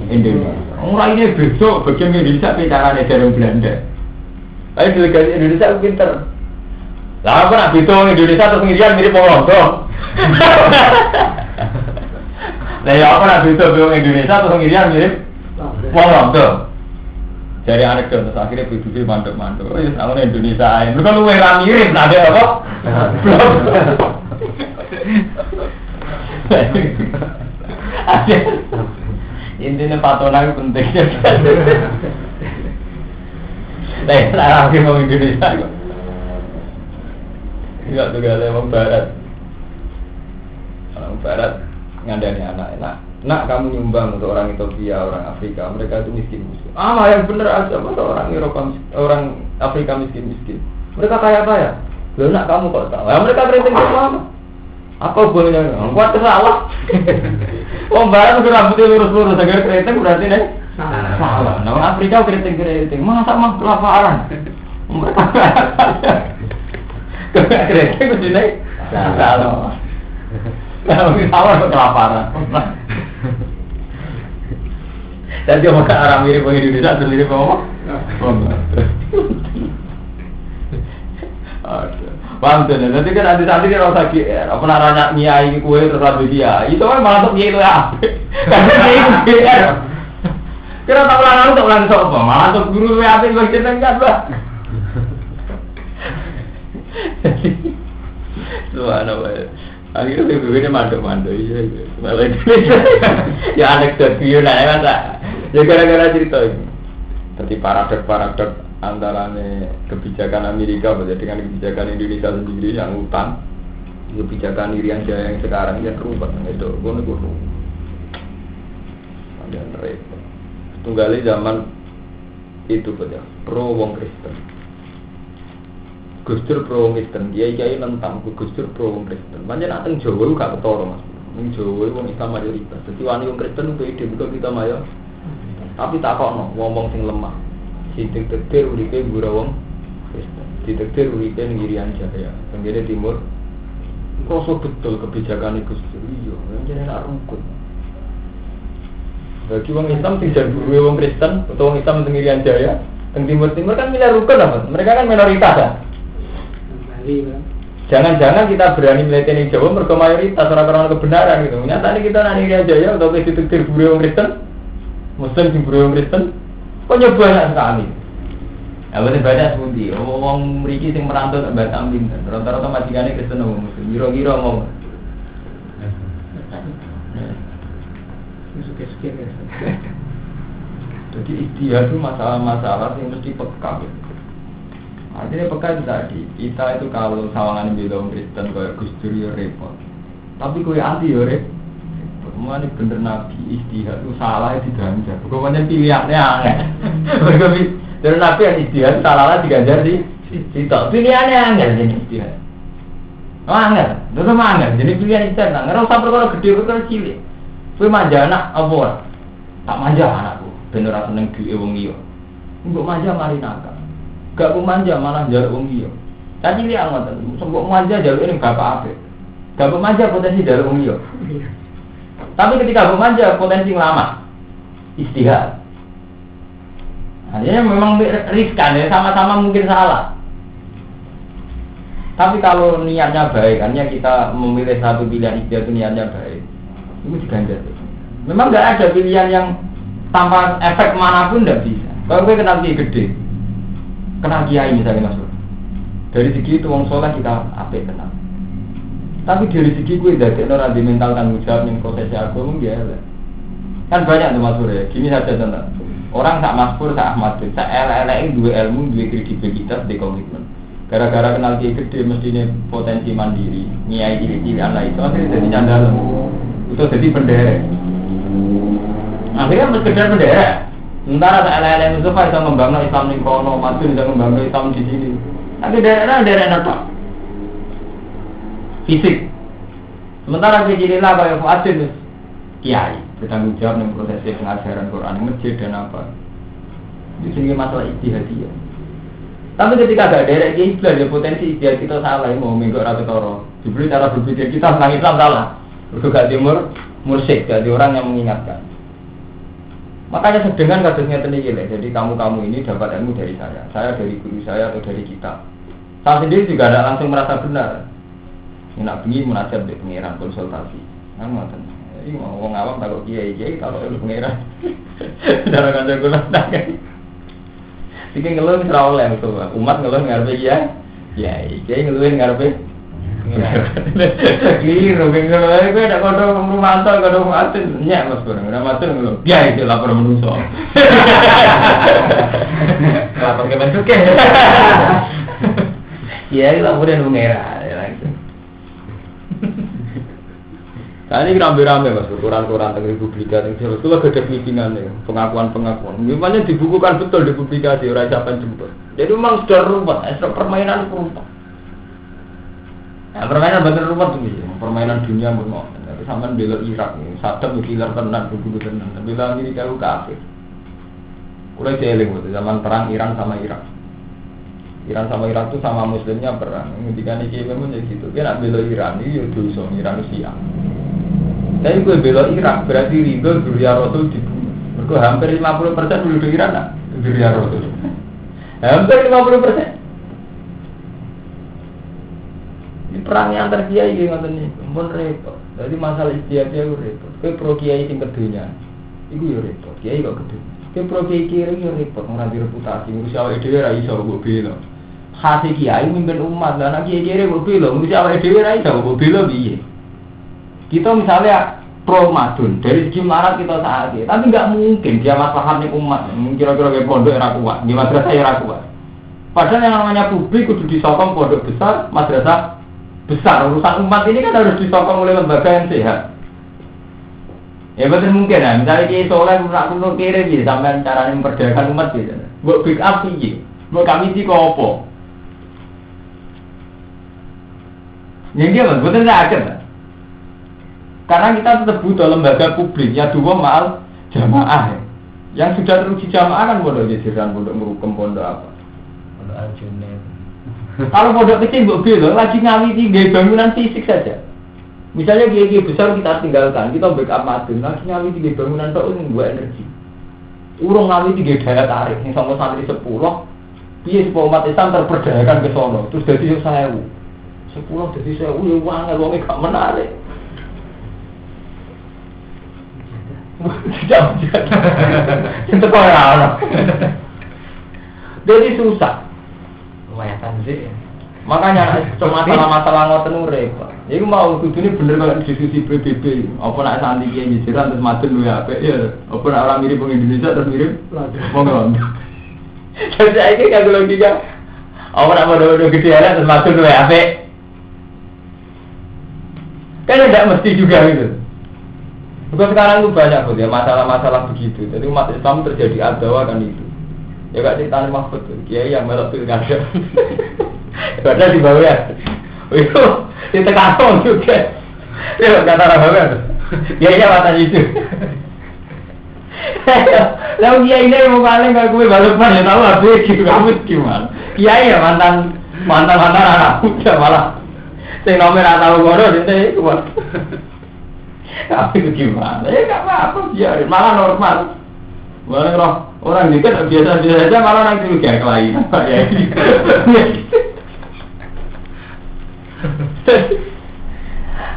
Indonesia. Orang ini besok bagian Indonesia bicara dari Belanda. Tapi delegasi Indonesia itu pinter. Lah apa nak bitung Indonesia terus Irian mirip wong Londo. Lah ya apa nak bitung Indonesia terus Irian mirip wong Londo. Dari anekdot terus akhirnya PBB mandek-mandek. Oh ya sama Indonesia ini. Mereka luwih ra mirip ada apa? Intinya patonan itu penting. Nah, lagi mau Indonesia kok. Enggak tuh gak ada orang Barat. Orang Barat ngandani anak-anak. Nak kamu nyumbang untuk orang Ethiopia, orang Afrika, mereka itu miskin-miskin. Yang benar aja, masa orang Eropa, orang Afrika miskin-miskin. Mereka kaya-kaya. Loh nak kamu kok tahu? Ya mereka keriting semua. Apa hubungannya? Kuat salah. Orang Barat udah rambutnya lurus-lurus, agar keriting berarti nih salah. Nah orang Afrika keriting, masa mah kelaparan. Mereka keriting itu nih salah. Kalau kita kelaparan. Dan dia makan arah mirip orang Indonesia atau mirip apa? Paham tuh, nanti kan nanti dia rasa GR. Apa naranya nyai kue terlalu dia? Itu kan malah untuk nyai itu ya. Karena nyai itu GR. Kira tak ulang untuk ulang sopo, malah untuk guru WAP bagian enggak lah. Subhanallah. Akhirnya BBB-nya manduk-manduk, iya. Malah Indonesia. Ya anekdot video lah, masa. Ya gara-gara cerita ini. Jadi paradok antara kebijakan Amerika dengan kebijakan Indonesia sendiri yang utang. Kebijakan Irian Jaya yang sekarang ya terubah. Itu gue ada repot. Tunggali zaman itu saja pro wong Kristen. Gus Dur pro wong Kristen, kiai nentang Gus Dur pro wong Kristen. Pancen ateng Jawa gak ketara Mas. Ning Jawa wong Islam mayoritas. Dadi wani wong Kristen ku ide bukan kita mayor. Tapi takokno ngomong sing lemah. Ditektir uripe gura wong Kristen. Ditektir uripe ning Irian Jaya, tenggene timur. Kok betul kebijakan Gus Dur iya, jenenge nak rukun. Bagi wong Islam sing jan guru wong Kristen utawa wong Islam teng Irian Jaya, teng timur-timur kan milih rukun lah Mas. Mereka kan minoritas kan. Jangan-jangan kita berani melihat ini Jawa mereka mayoritas orang-orang kebenaran gitu. Nyatanya kita nani Irian Jaya atau ke ditektir guru wong Kristen, Muslim sing guru wong Kristen, kok nyoba sekali. Awalnya banyak sepundi, wong mriki sing merantau tak bahasa Amin. Rata-rata majikane Kristen wong Muslim. Kira-kira ngomong. Jadi istilah itu masalah-masalah yang mesti peka. Artinya peka itu tadi, kita itu kalau sawangan bilang Kristen kayak Gus Dur ya repot. Tapi kayak anti ya repot. Mana bener Nabi istihad itu salah diganjar. Bukannya pilihannya aneh. Dari Nabi yang istihad salah diganjar di situ. Pilihannya aneh jadi istihad. Aneh, itu sama aneh. Jadi pilihan istihad. Nggak usah perkara gede perkara cilik. Kue manja anak apa? Tak manja anakku. Bener aku seneng duwe wong liya. Mbok manja mari nakal. Gak ku manja malah njaluk wong liya. Tadi lihat ngoten, sembok manja jalur ini bapak apik. Bapak manja potensi jalur wong liya. Tapi ketika bapak manja potensi lama istihad. Artinya memang riskan ya, sama-sama mungkin salah. Tapi kalau niatnya baik, hanya kita memilih satu pilihan istihad itu niatnya baik, itu diganjar. Memang nggak ada pilihan yang tanpa efek manapun tidak bisa. Kalau gue kenal kiai gede, kenal kiai misalnya masuk. Dari segi itu wong soleh kita apik kenal. Tapi dari segi gue dari orang di mental tanggung jawab yang prosesi agama dia kan banyak tuh masuk ya. Gini saja contoh. Orang tak maskur, tak Ahmad, tak LLM dua ilmu, dua kredibilitas, dua komitmen. Gara-gara kenal kiai gede mestinya potensi mandiri, nyai ciri-ciri anak itu akhirnya jadi candala. Itu jadi bendera. Akhirnya sekedar bendera. Sementara tak LLM itu bisa membangun Islam di kono, maju bisa membangun Islam di sini. Tapi daerah natak fisik. Sementara kejadian kayak Fuadin kiai bertanggung jawab dengan proses pengajaran Quran masjid dan apa. Itu sehingga masalah ijtihadiyah. Tapi ketika ada daerah kiai belajar potensi ijtihad kita salah mau minggu rapi toro. Diberi cara berpikir kita tentang Islam salah. Berdekat timur mursik jadi orang yang mengingatkan. Makanya sedengan kasusnya tinggi lah. Jadi kamu ini dapat ilmu dari saya dari guru saya atau dari kita. Saya sendiri juga tidak langsung merasa benar. Nak bengi munajat di pengiran konsultasi. Kan ngoten. Ini mau wong awam takut kiai kalau ilmu pengiran. Cara kanca kula tak. Iki ngeluh ora oleh to. Umat ngeluh ngarepe kiai ngeluh ngarepe. Kira ngeluh kowe ndak kodo mantau kodo atin nyek Mas Bro. Ora matur ngeluh. Kiai iki lapor menungso. Lapor ke bentuke. Kiai laporan pengiran. Nah ini rame-rame mas, koran-koran tentang Republika itu lah ada pimpinan pengakuan-pengakuan. Memangnya dibukukan betul di publikasi orang siapa jemput. Jadi memang sudah rumput, permainan rumput. Nah, permainan bener rumput tuh permainan dunia benar. Tapi sama bela Irak nih, Saddam killer tenan, dulu tenan. Bela Amerika itu kafir. Udah jeling waktu zaman perang Iran sama Irak. Iran sama Irak itu sama Muslimnya perang. Ketika ini memang jadi gitu. Dia nak bela Iran ini dosa Iran Rusia. Tapi gue belok Irak berarti ridho Durya Rasul dibunuh. Mereka hampir 50% penduduk Iran nak Durya Rasul. Hampir 50%. Ini perangnya antar kiai gitu ngoten iki, pun repot. Jadi masalah istiadatnya itu repot. Kowe pro kiai sing kedunya. Iku yo repot. Kiai kok kedhe. Kowe pro kiai kiri yo repot ora di reputasi. Ngurus awake dhewe ra iso mbok bela. Khase kiai mimpin umat, lah nek kiai kiri mbok bela, ngurus awake dhewe ra iso mbok bela piye? Kita misalnya pro madun dari segi marat kita saat ini, tapi nggak mungkin dia maslahat nih umat. Kira-kira kayak pondok era kuat, di madrasah era kuat. Padahal yang namanya publik kudu disokong pondok besar, madrasah besar. Urusan umat ini kan harus disokong oleh lembaga yang sehat. Ya betul mungkin ya. Misalnya kiai soleh nak kuno kiri gitu, sampai cara memperdayakan umat gitu. Buat pick up sih, buat kami sih kopo. Yang dia betul tidak akan. Karena kita tetap butuh lembaga publik ya dua mal jamaah yang sudah teruji jamaah kan pondok jajaran, pondok merukem, pondok apa? Pondok Aljunet. Kalau pondok kecil mbok belo lagi ngawiti nggih bangunan fisik saja. Misalnya kiai besar kita tinggalkan, kita backup madun, lagi ngawiti nggih bangunan tok nggo energi. Urung ngawiti nggih daya tarik sing sama santri 10. Piye supaya umat Islam terperdayakan ke sono, terus dadi 1000. 10 dadi 1000 ya wong wonge gak menarik. Itu kok ora. Jadi susah. Lumayan sih. Makanya cuma masalah ngoten repot. Iku mau kudune bener kok diskusi PBB. Apa nek santri iki nyijiran terus madun luwih apik ya. Apa nek ora mirip wong Indonesia terus mirip wong Londo. Jadi iki kanggo logika. Apa nek bodo-bodo gede terus madun luwih apik. Kan tidak mesti juga gitu. Bukan sekarang itu banyak ya masalah-masalah begitu. Jadi umat Islam terjadi adawa kan itu. Ya gak cerita Mahfud tuh. Kiai yang melok pilkada. Karena di bawah ya. Itu ditekan juga. Ya kata orang bawah. Kiai mata itu. Lalu kiai ini mau paling gak gue balapan ya tahu habis gitu kamu gimana? Kiai ya mantan Mantan-mantan anak muda malah sing nomor ora tau ngono dite iku. Tapi itu gimana? Ya enggak apa-apa biarin, malah normal. Orang dikit biasa-biasa aja malah nanti juga kelainan Pak ya.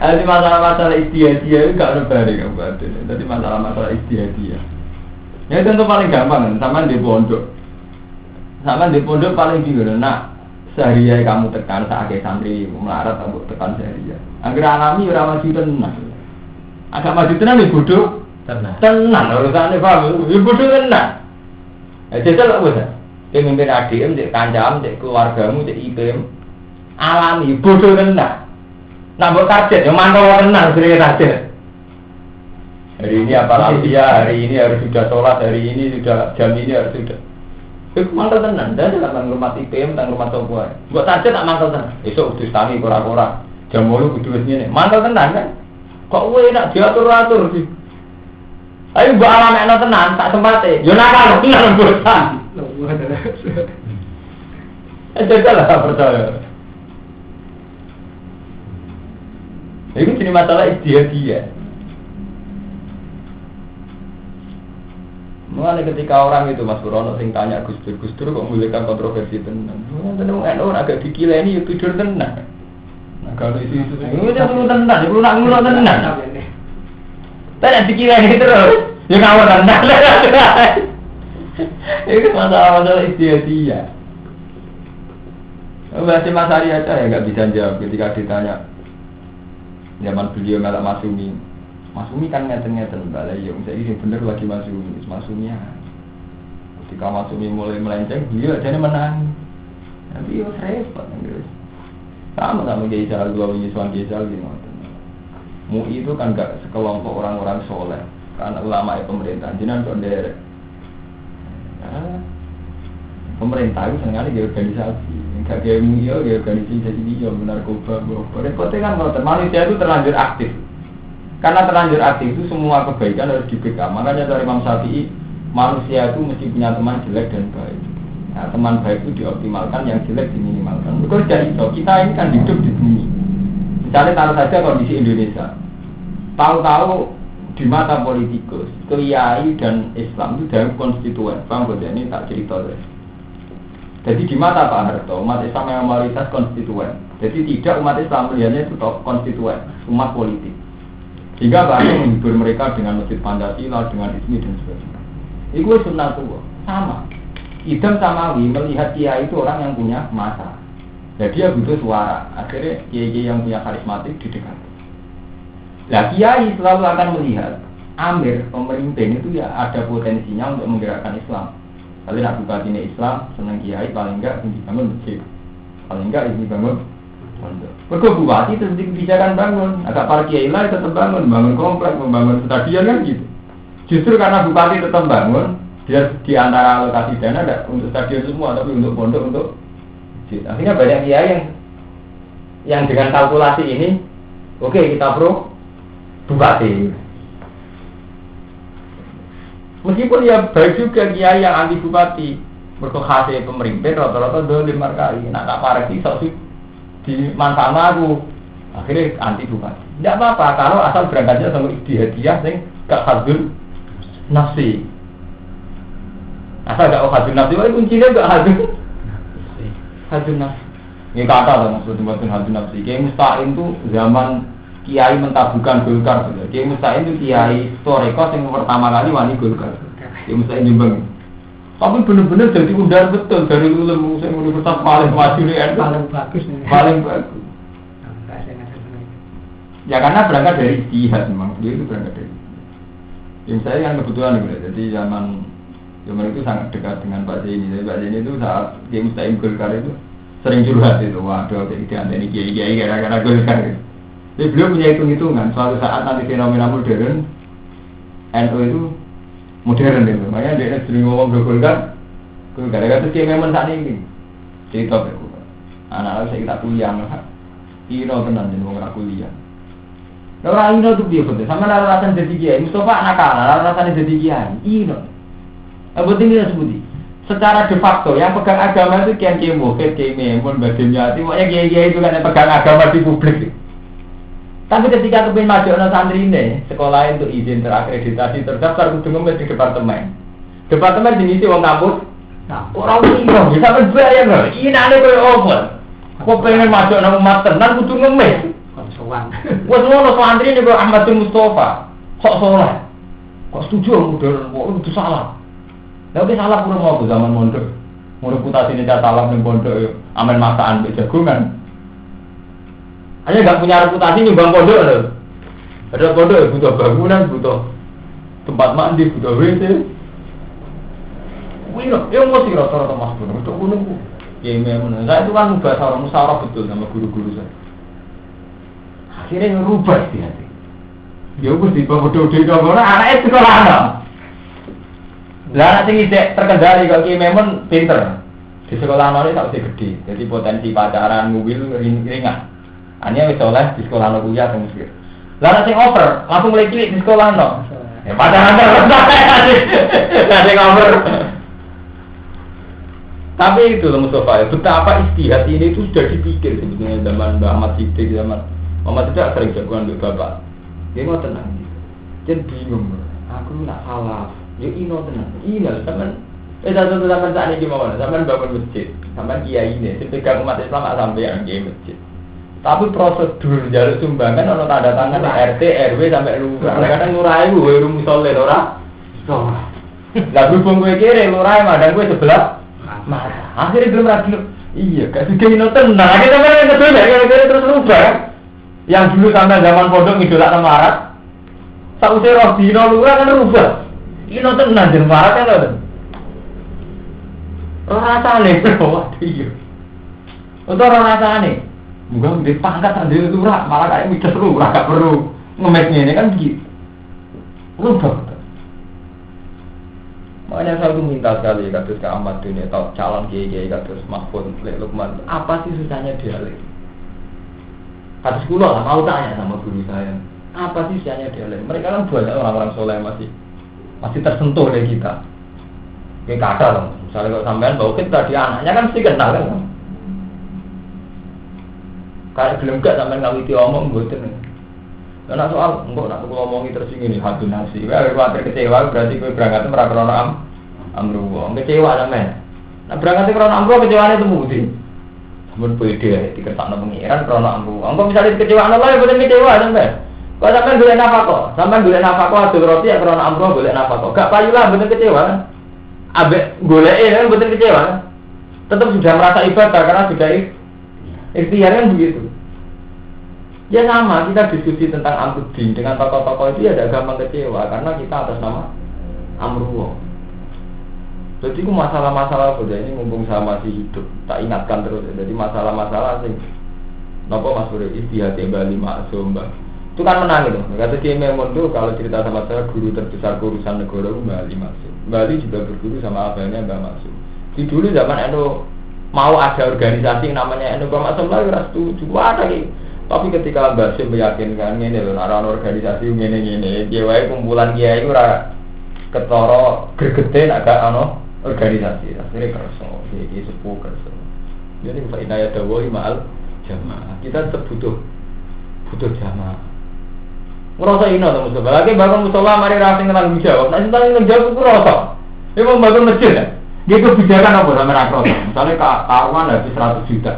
Jadi masalah-masalah istiadia itu gak ada balik kabupaten. Jadi masalah-masalah istiadia. Ya tentu paling gampang, sama di pondok. Sama di pondok paling bingung. Nah, sehari kamu tekan saat santri melarat kamu tekan sehari. Agar alami ramah maju tenang. Agak maju tenang nih bodoh. Tenang urusannya paham. Ya bodoh tenang. Jajal tak boleh. Pemimpin ADM, cek kancam, cek keluargamu, cek IPM. Alami bodoh tenang. Nambah target, yang mantau tenang sering target. Hari ini apa lagi ya? Hari ini harus sudah sholat, hari ini sudah jam ini harus sudah. Itu mantau tenang. Jadi tak rumah IPM, tak rumah sopuan. Buat target tak mantau tenang. Esok udah tangi kora-kora. Jam mulu kudu ini. Mantau tenang kan? Kok gue nak diatur-atur sih? Ayo buat alam tenang, tak sempatnya. Yo nakal tenang bosan. Jajal lah percaya. Ini jadi masalah istiadia. Mulai ketika orang itu Mas Purono sing tanya Gus Dur kok memulihkan kontroversi tenang. Tenang orang agak dikira ini tidur tenang. Nah kalau itu itu tenang, perlu nak ngulo tenang. Tidak dikira ini terus, ya ngawur tenang. Itu masalah istiadia. Masih Mas Ari aja ya nggak bisa jawab ketika ditanya. Zaman beliau melak Masumi kan ngeten-ngeten balai yang saya ini bener lagi Masumi ya. Ketika Masumi mulai melenceng, beliau jadi menang. Tapi yo repot terus. Sama Kiai Jalal dua Yuswan Kiai Jalal gitu. MUI itu kan gak sekelompok orang-orang soleh, karena ulama pemerintahan jenengan kok nderek. Pemerintah itu sengaja di organisasi, nggak kayak MUI di organisasi dia benar narkoba, repotnya kan kalau manusia itu terlanjur aktif, karena terlanjur aktif itu semua kebaikan harus dibekam. Makanya dari Imam Syafi'i manusia itu mesti punya teman jelek dan baik. Nah, teman baik itu dioptimalkan, yang jelek diminimalkan. Betul dari itu kita ini kan hidup di bumi. Misalnya taruh saja kondisi Indonesia, tahu-tahu di mata politikus, kiai dan Islam itu dalam konstituen. Bang Bode ini tak cerita deh. Jadi di mata Pak Harto, umat Islam yang mayoritas konstituen. Jadi tidak umat Islam melihatnya itu konstituen, umat politik. Sehingga Pak Harto menghibur mereka dengan masjid Pancasila, dengan ISMI dan sebagainya. Itu sunnah tua, sama. Idam Samawi melihat kiai itu orang yang punya masa. Jadi dia butuh suara. Akhirnya kiai yang punya karismatik didekati. Nah kiai selalu akan melihat Amir, pemimpin itu ya ada potensinya untuk menggerakkan Islam. Kalau nak buka ini Islam, senang kiai paling enggak ini bangun masjid, paling enggak ini bangun pondok. Pergo bupati terus kebijakan bangun, agak para kiai lain tetap bangun komplek, membangun stadion kan gitu. Justru karena bupati tetap bangun, dia di antara alokasi dana ada untuk stadion semua, tapi untuk pondok untuk masjid. Akhirnya banyak kiai yang dengan kalkulasi ini, oke, kita pro bupati. Meskipun ya baik juga kiai yang anti bupati, berkokhasi pemimpin rata-rata dolim markai. Nak tak parah sih sok di manfaat aku, akhirnya anti bupati. Tidak apa-apa kalau asal berangkatnya sama istiadia sing gak hadul nafsi. Asal gak hadul nafsi, kuncinya gak hadul nafsi. Ini kata lah maksudnya hadul nafsi. Kiai Musta'in itu zaman kiai mentabukan Golkar. Kiai Musta'in itu kiai Toreko yang pertama kali wani Golkar. Kiai Musta'in Jombang. Tapi benar-benar jadi udar betul dari ulama universitas paling maju di NU. Paling bagus. Ya karena berangkat dari jihad memang dia itu berangkat dari. Yang saya yang kebetulan gitu. Jadi zaman itu sangat dekat dengan Pak Zaini. Jadi Pak Zaini itu saat Kiai Musta'in Golkar itu sering curhat itu. Waduh, jadi ini kiai gara-gara Golkar gitu. Jadi beliau punya hitung-hitungan, suatu saat nanti fenomena modern NU itu modern gitu. Makanya dia sering ngomong Golkar gara-gara itu dia memang saat ini cerita itu anak-anak saya kita kuliah Ino tenang jadi orang kuliah orang Ino itu dia betul, sama rasa-rasa jadi kiai Mustafa anak-anak, rasa-rasa jadi kiai Ino apa tinggi dan sebuti secara de facto yang pegang agama itu kiai mufid, kiai memun, bagiannya itu pokoknya kiai itu kan yang pegang agama di publik. Tapi ketika kepin maju santri ini sekolah untuk izin terakreditasi terdaftar kudu ngemis di departemen. Departemen diisi wong kampus. Nah, orang bingung, bisa berbayar loh. Ini ada koyo opo. Kok pengen maju nang umat tenan kudu ngemis. Konsoan. Wes ngono santri ini kok Ahmad Mustafa. Kok salah? Kok setuju modern kok itu salah. Tapi salah pura mau zaman mondok. Mau reputasi ini salah ning pondok yo. Amen masakan mbek jagongan. Hanya enggak punya reputasi nyumbang pondok lho. Ada pondok butuh bangunan, butuh tempat mandi, butuh WC. Wih loh, yang mesti rata-rata mas pun untuk gunung. Ya memang, saya itu kan bahasa orang musyawarah betul sama guru-guru saya. Akhirnya ngerubah sih hati. Ya aku sih bodoh di kamar, anaknya sekolah anak. Lah anak sing ide terkendali kok ki memang pinter. Di sekolah anak tak usah gede. Jadi potensi pacaran mobil ringan. Hanya wis oleh di sekolah anak kuliah teng Mesir. Lah anak sing over, langsung mulai cilik di sekolah anak. Ya pacaran terus. Lah sing over. Tapi itu loh Mustafa, betapa istihad ini itu sudah dipikir sebetulnya zaman Mbak Ahmad Siddiq, zaman Muhammad tidak sering jagoan untuk bapak. Dia mau tenang gitu. Jadi bingung, aku nak salah. Ya ino tenang, ino zaman. Satu zaman saat ini gimana? Zaman bangun masjid, zaman kiai ini, sepegang umat Islam sampai yang kiai masjid. Tapi prosedur jalur sumbangan ono tanda tangan RT, RW sampai lurah. Kadang lurah itu, rumah soleh lurah. Lah berhubung gue kiri lurah, madang gue sebelah. Marah. Akhirnya belum ragu. Iya, gak juga ino tenang. Akhirnya sampai yang kedua, akhirnya terus rubah. Yang dulu sampai zaman pondok ngidolak Marat, sausnya roh dino lurah kan rubah. Ino tenang dan Marat kan lho. Rasane waduh iya. Untuk rasane. Muga di pangkat sendiri lurah, malah kayak mikir lurah gak perlu ngemes ngene kan begitu. Rubah. Makanya saya tuh minta sekali kados ke Ahmad Dunia atau calon kiai kados Mahfud Lukman. Apa sih susahnya dialek? Kados kula lah mau tanya sama guru saya. Apa sih susahnya dialek? Mereka kan banyak orang-orang soleh masih tersentuh oleh kita. Kayak kata loh. Misalnya kalau sampean bawa kita di anaknya kan mesti kenal kan. Kayak belum gak sampean ngawiti omong mboten. Karena soal enggak nak aku ngomongi terus ini hati nasi. Wah, khawatir kecewa berarti kowe berangkat ora krana amruwa. Kecewa sampean. Nah berangkat krana amruwa kecewane temu ndi? Sampun pede dikersakno pengiran krana amruwa. Engko misale kecewaan Allah ya boten kecewa sampean. Kok sampean golek nafkah? Sampean golek nafkah adol roti ya krana amruwa golek nafkah. Gak payu lah boten kecewa. Ambek goleke kan boten kecewa. Tetap sudah merasa ibadah karena sudah ikhtiar kan begitu. Ya sama, kita diskusi tentang Amruddin dengan tokoh-tokoh itu ya ada gampang kecewa karena kita atas nama Amruwo. Jadi itu masalah-masalah udah ini mumpung sama masih hidup, tak ingatkan terus. Jadi masalah-masalah sing nopo Mas Bro istihad Bali Maksum Mbak. Itu kan menang itu. Kata Kiai Memun tuh kalau cerita sama saya guru terbesar urusan negara Bali Maksum. Bali juga berguru sama abahnya Mbak Maksum. Di dulu zaman NU mau ada organisasi yang namanya NU Mbak Maksum lagi rastu juga ada gitu. Tapi ketika Mbak Sim meyakinkan ini loh, ada organisasi ini, dia kumpulan dia itu ketoro gergete agak organisasi, akhirnya kerso, jadi sepuh kerso. Jadi faedah dawai mal jamaah, kita tetap butuh jamaah. Ngerasa ini atau musola, lagi bangun musola mari rasing tentang jawab, nanti tentang jawab itu rasa. Ini mau bangun masjid ya, dia kebijakan apa sama rakros, misalnya karuan habis 100 juta.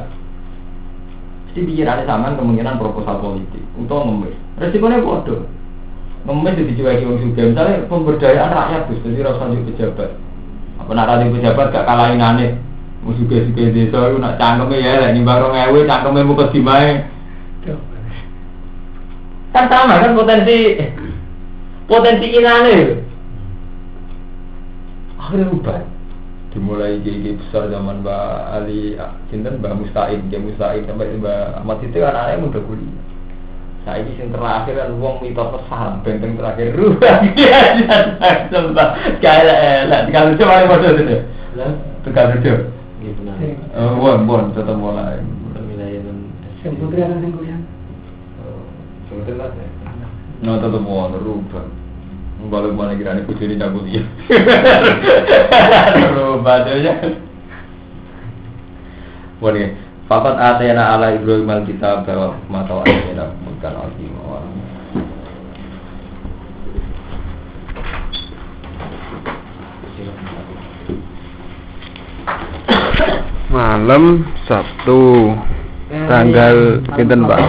Jadi pikirannya sama kemungkinan proposal politik untuk ngemis. Resikonya bodoh. Ngemis itu dicueki orang juga. Misalnya pemberdayaan rakyat terus, jadi rasa juga pejabat. Apa nak rasa pejabat gak kalahin aneh. Musuh-musuh desa itu nak cangkemnya ya, lah nimbang orang ewe cangkemnya muka dimai. Kan sama kan potensi inane. Akhirnya ubah. Dimulai gigi besar zaman Mbak Ali, cinten Mbak Musta'in sampai Mbak Ahmad itu kan anaknya muda kuliah. Saya ini yang terakhir kan uang mitos pesan, benteng terakhir rubah dia sumpah, kalah kalau coba yang bodoh itu, tegal itu. Bon tetap mulai. Putri akan kuliah. No tetap mau rubah. Kalau mau lagi rani kujuri cabut ya. Berubah aja. Boleh. Fakat atena ala Ibrahim alkitab bahwa mata atena bukan alkim orang. Malam Sabtu tanggal pinten Pak?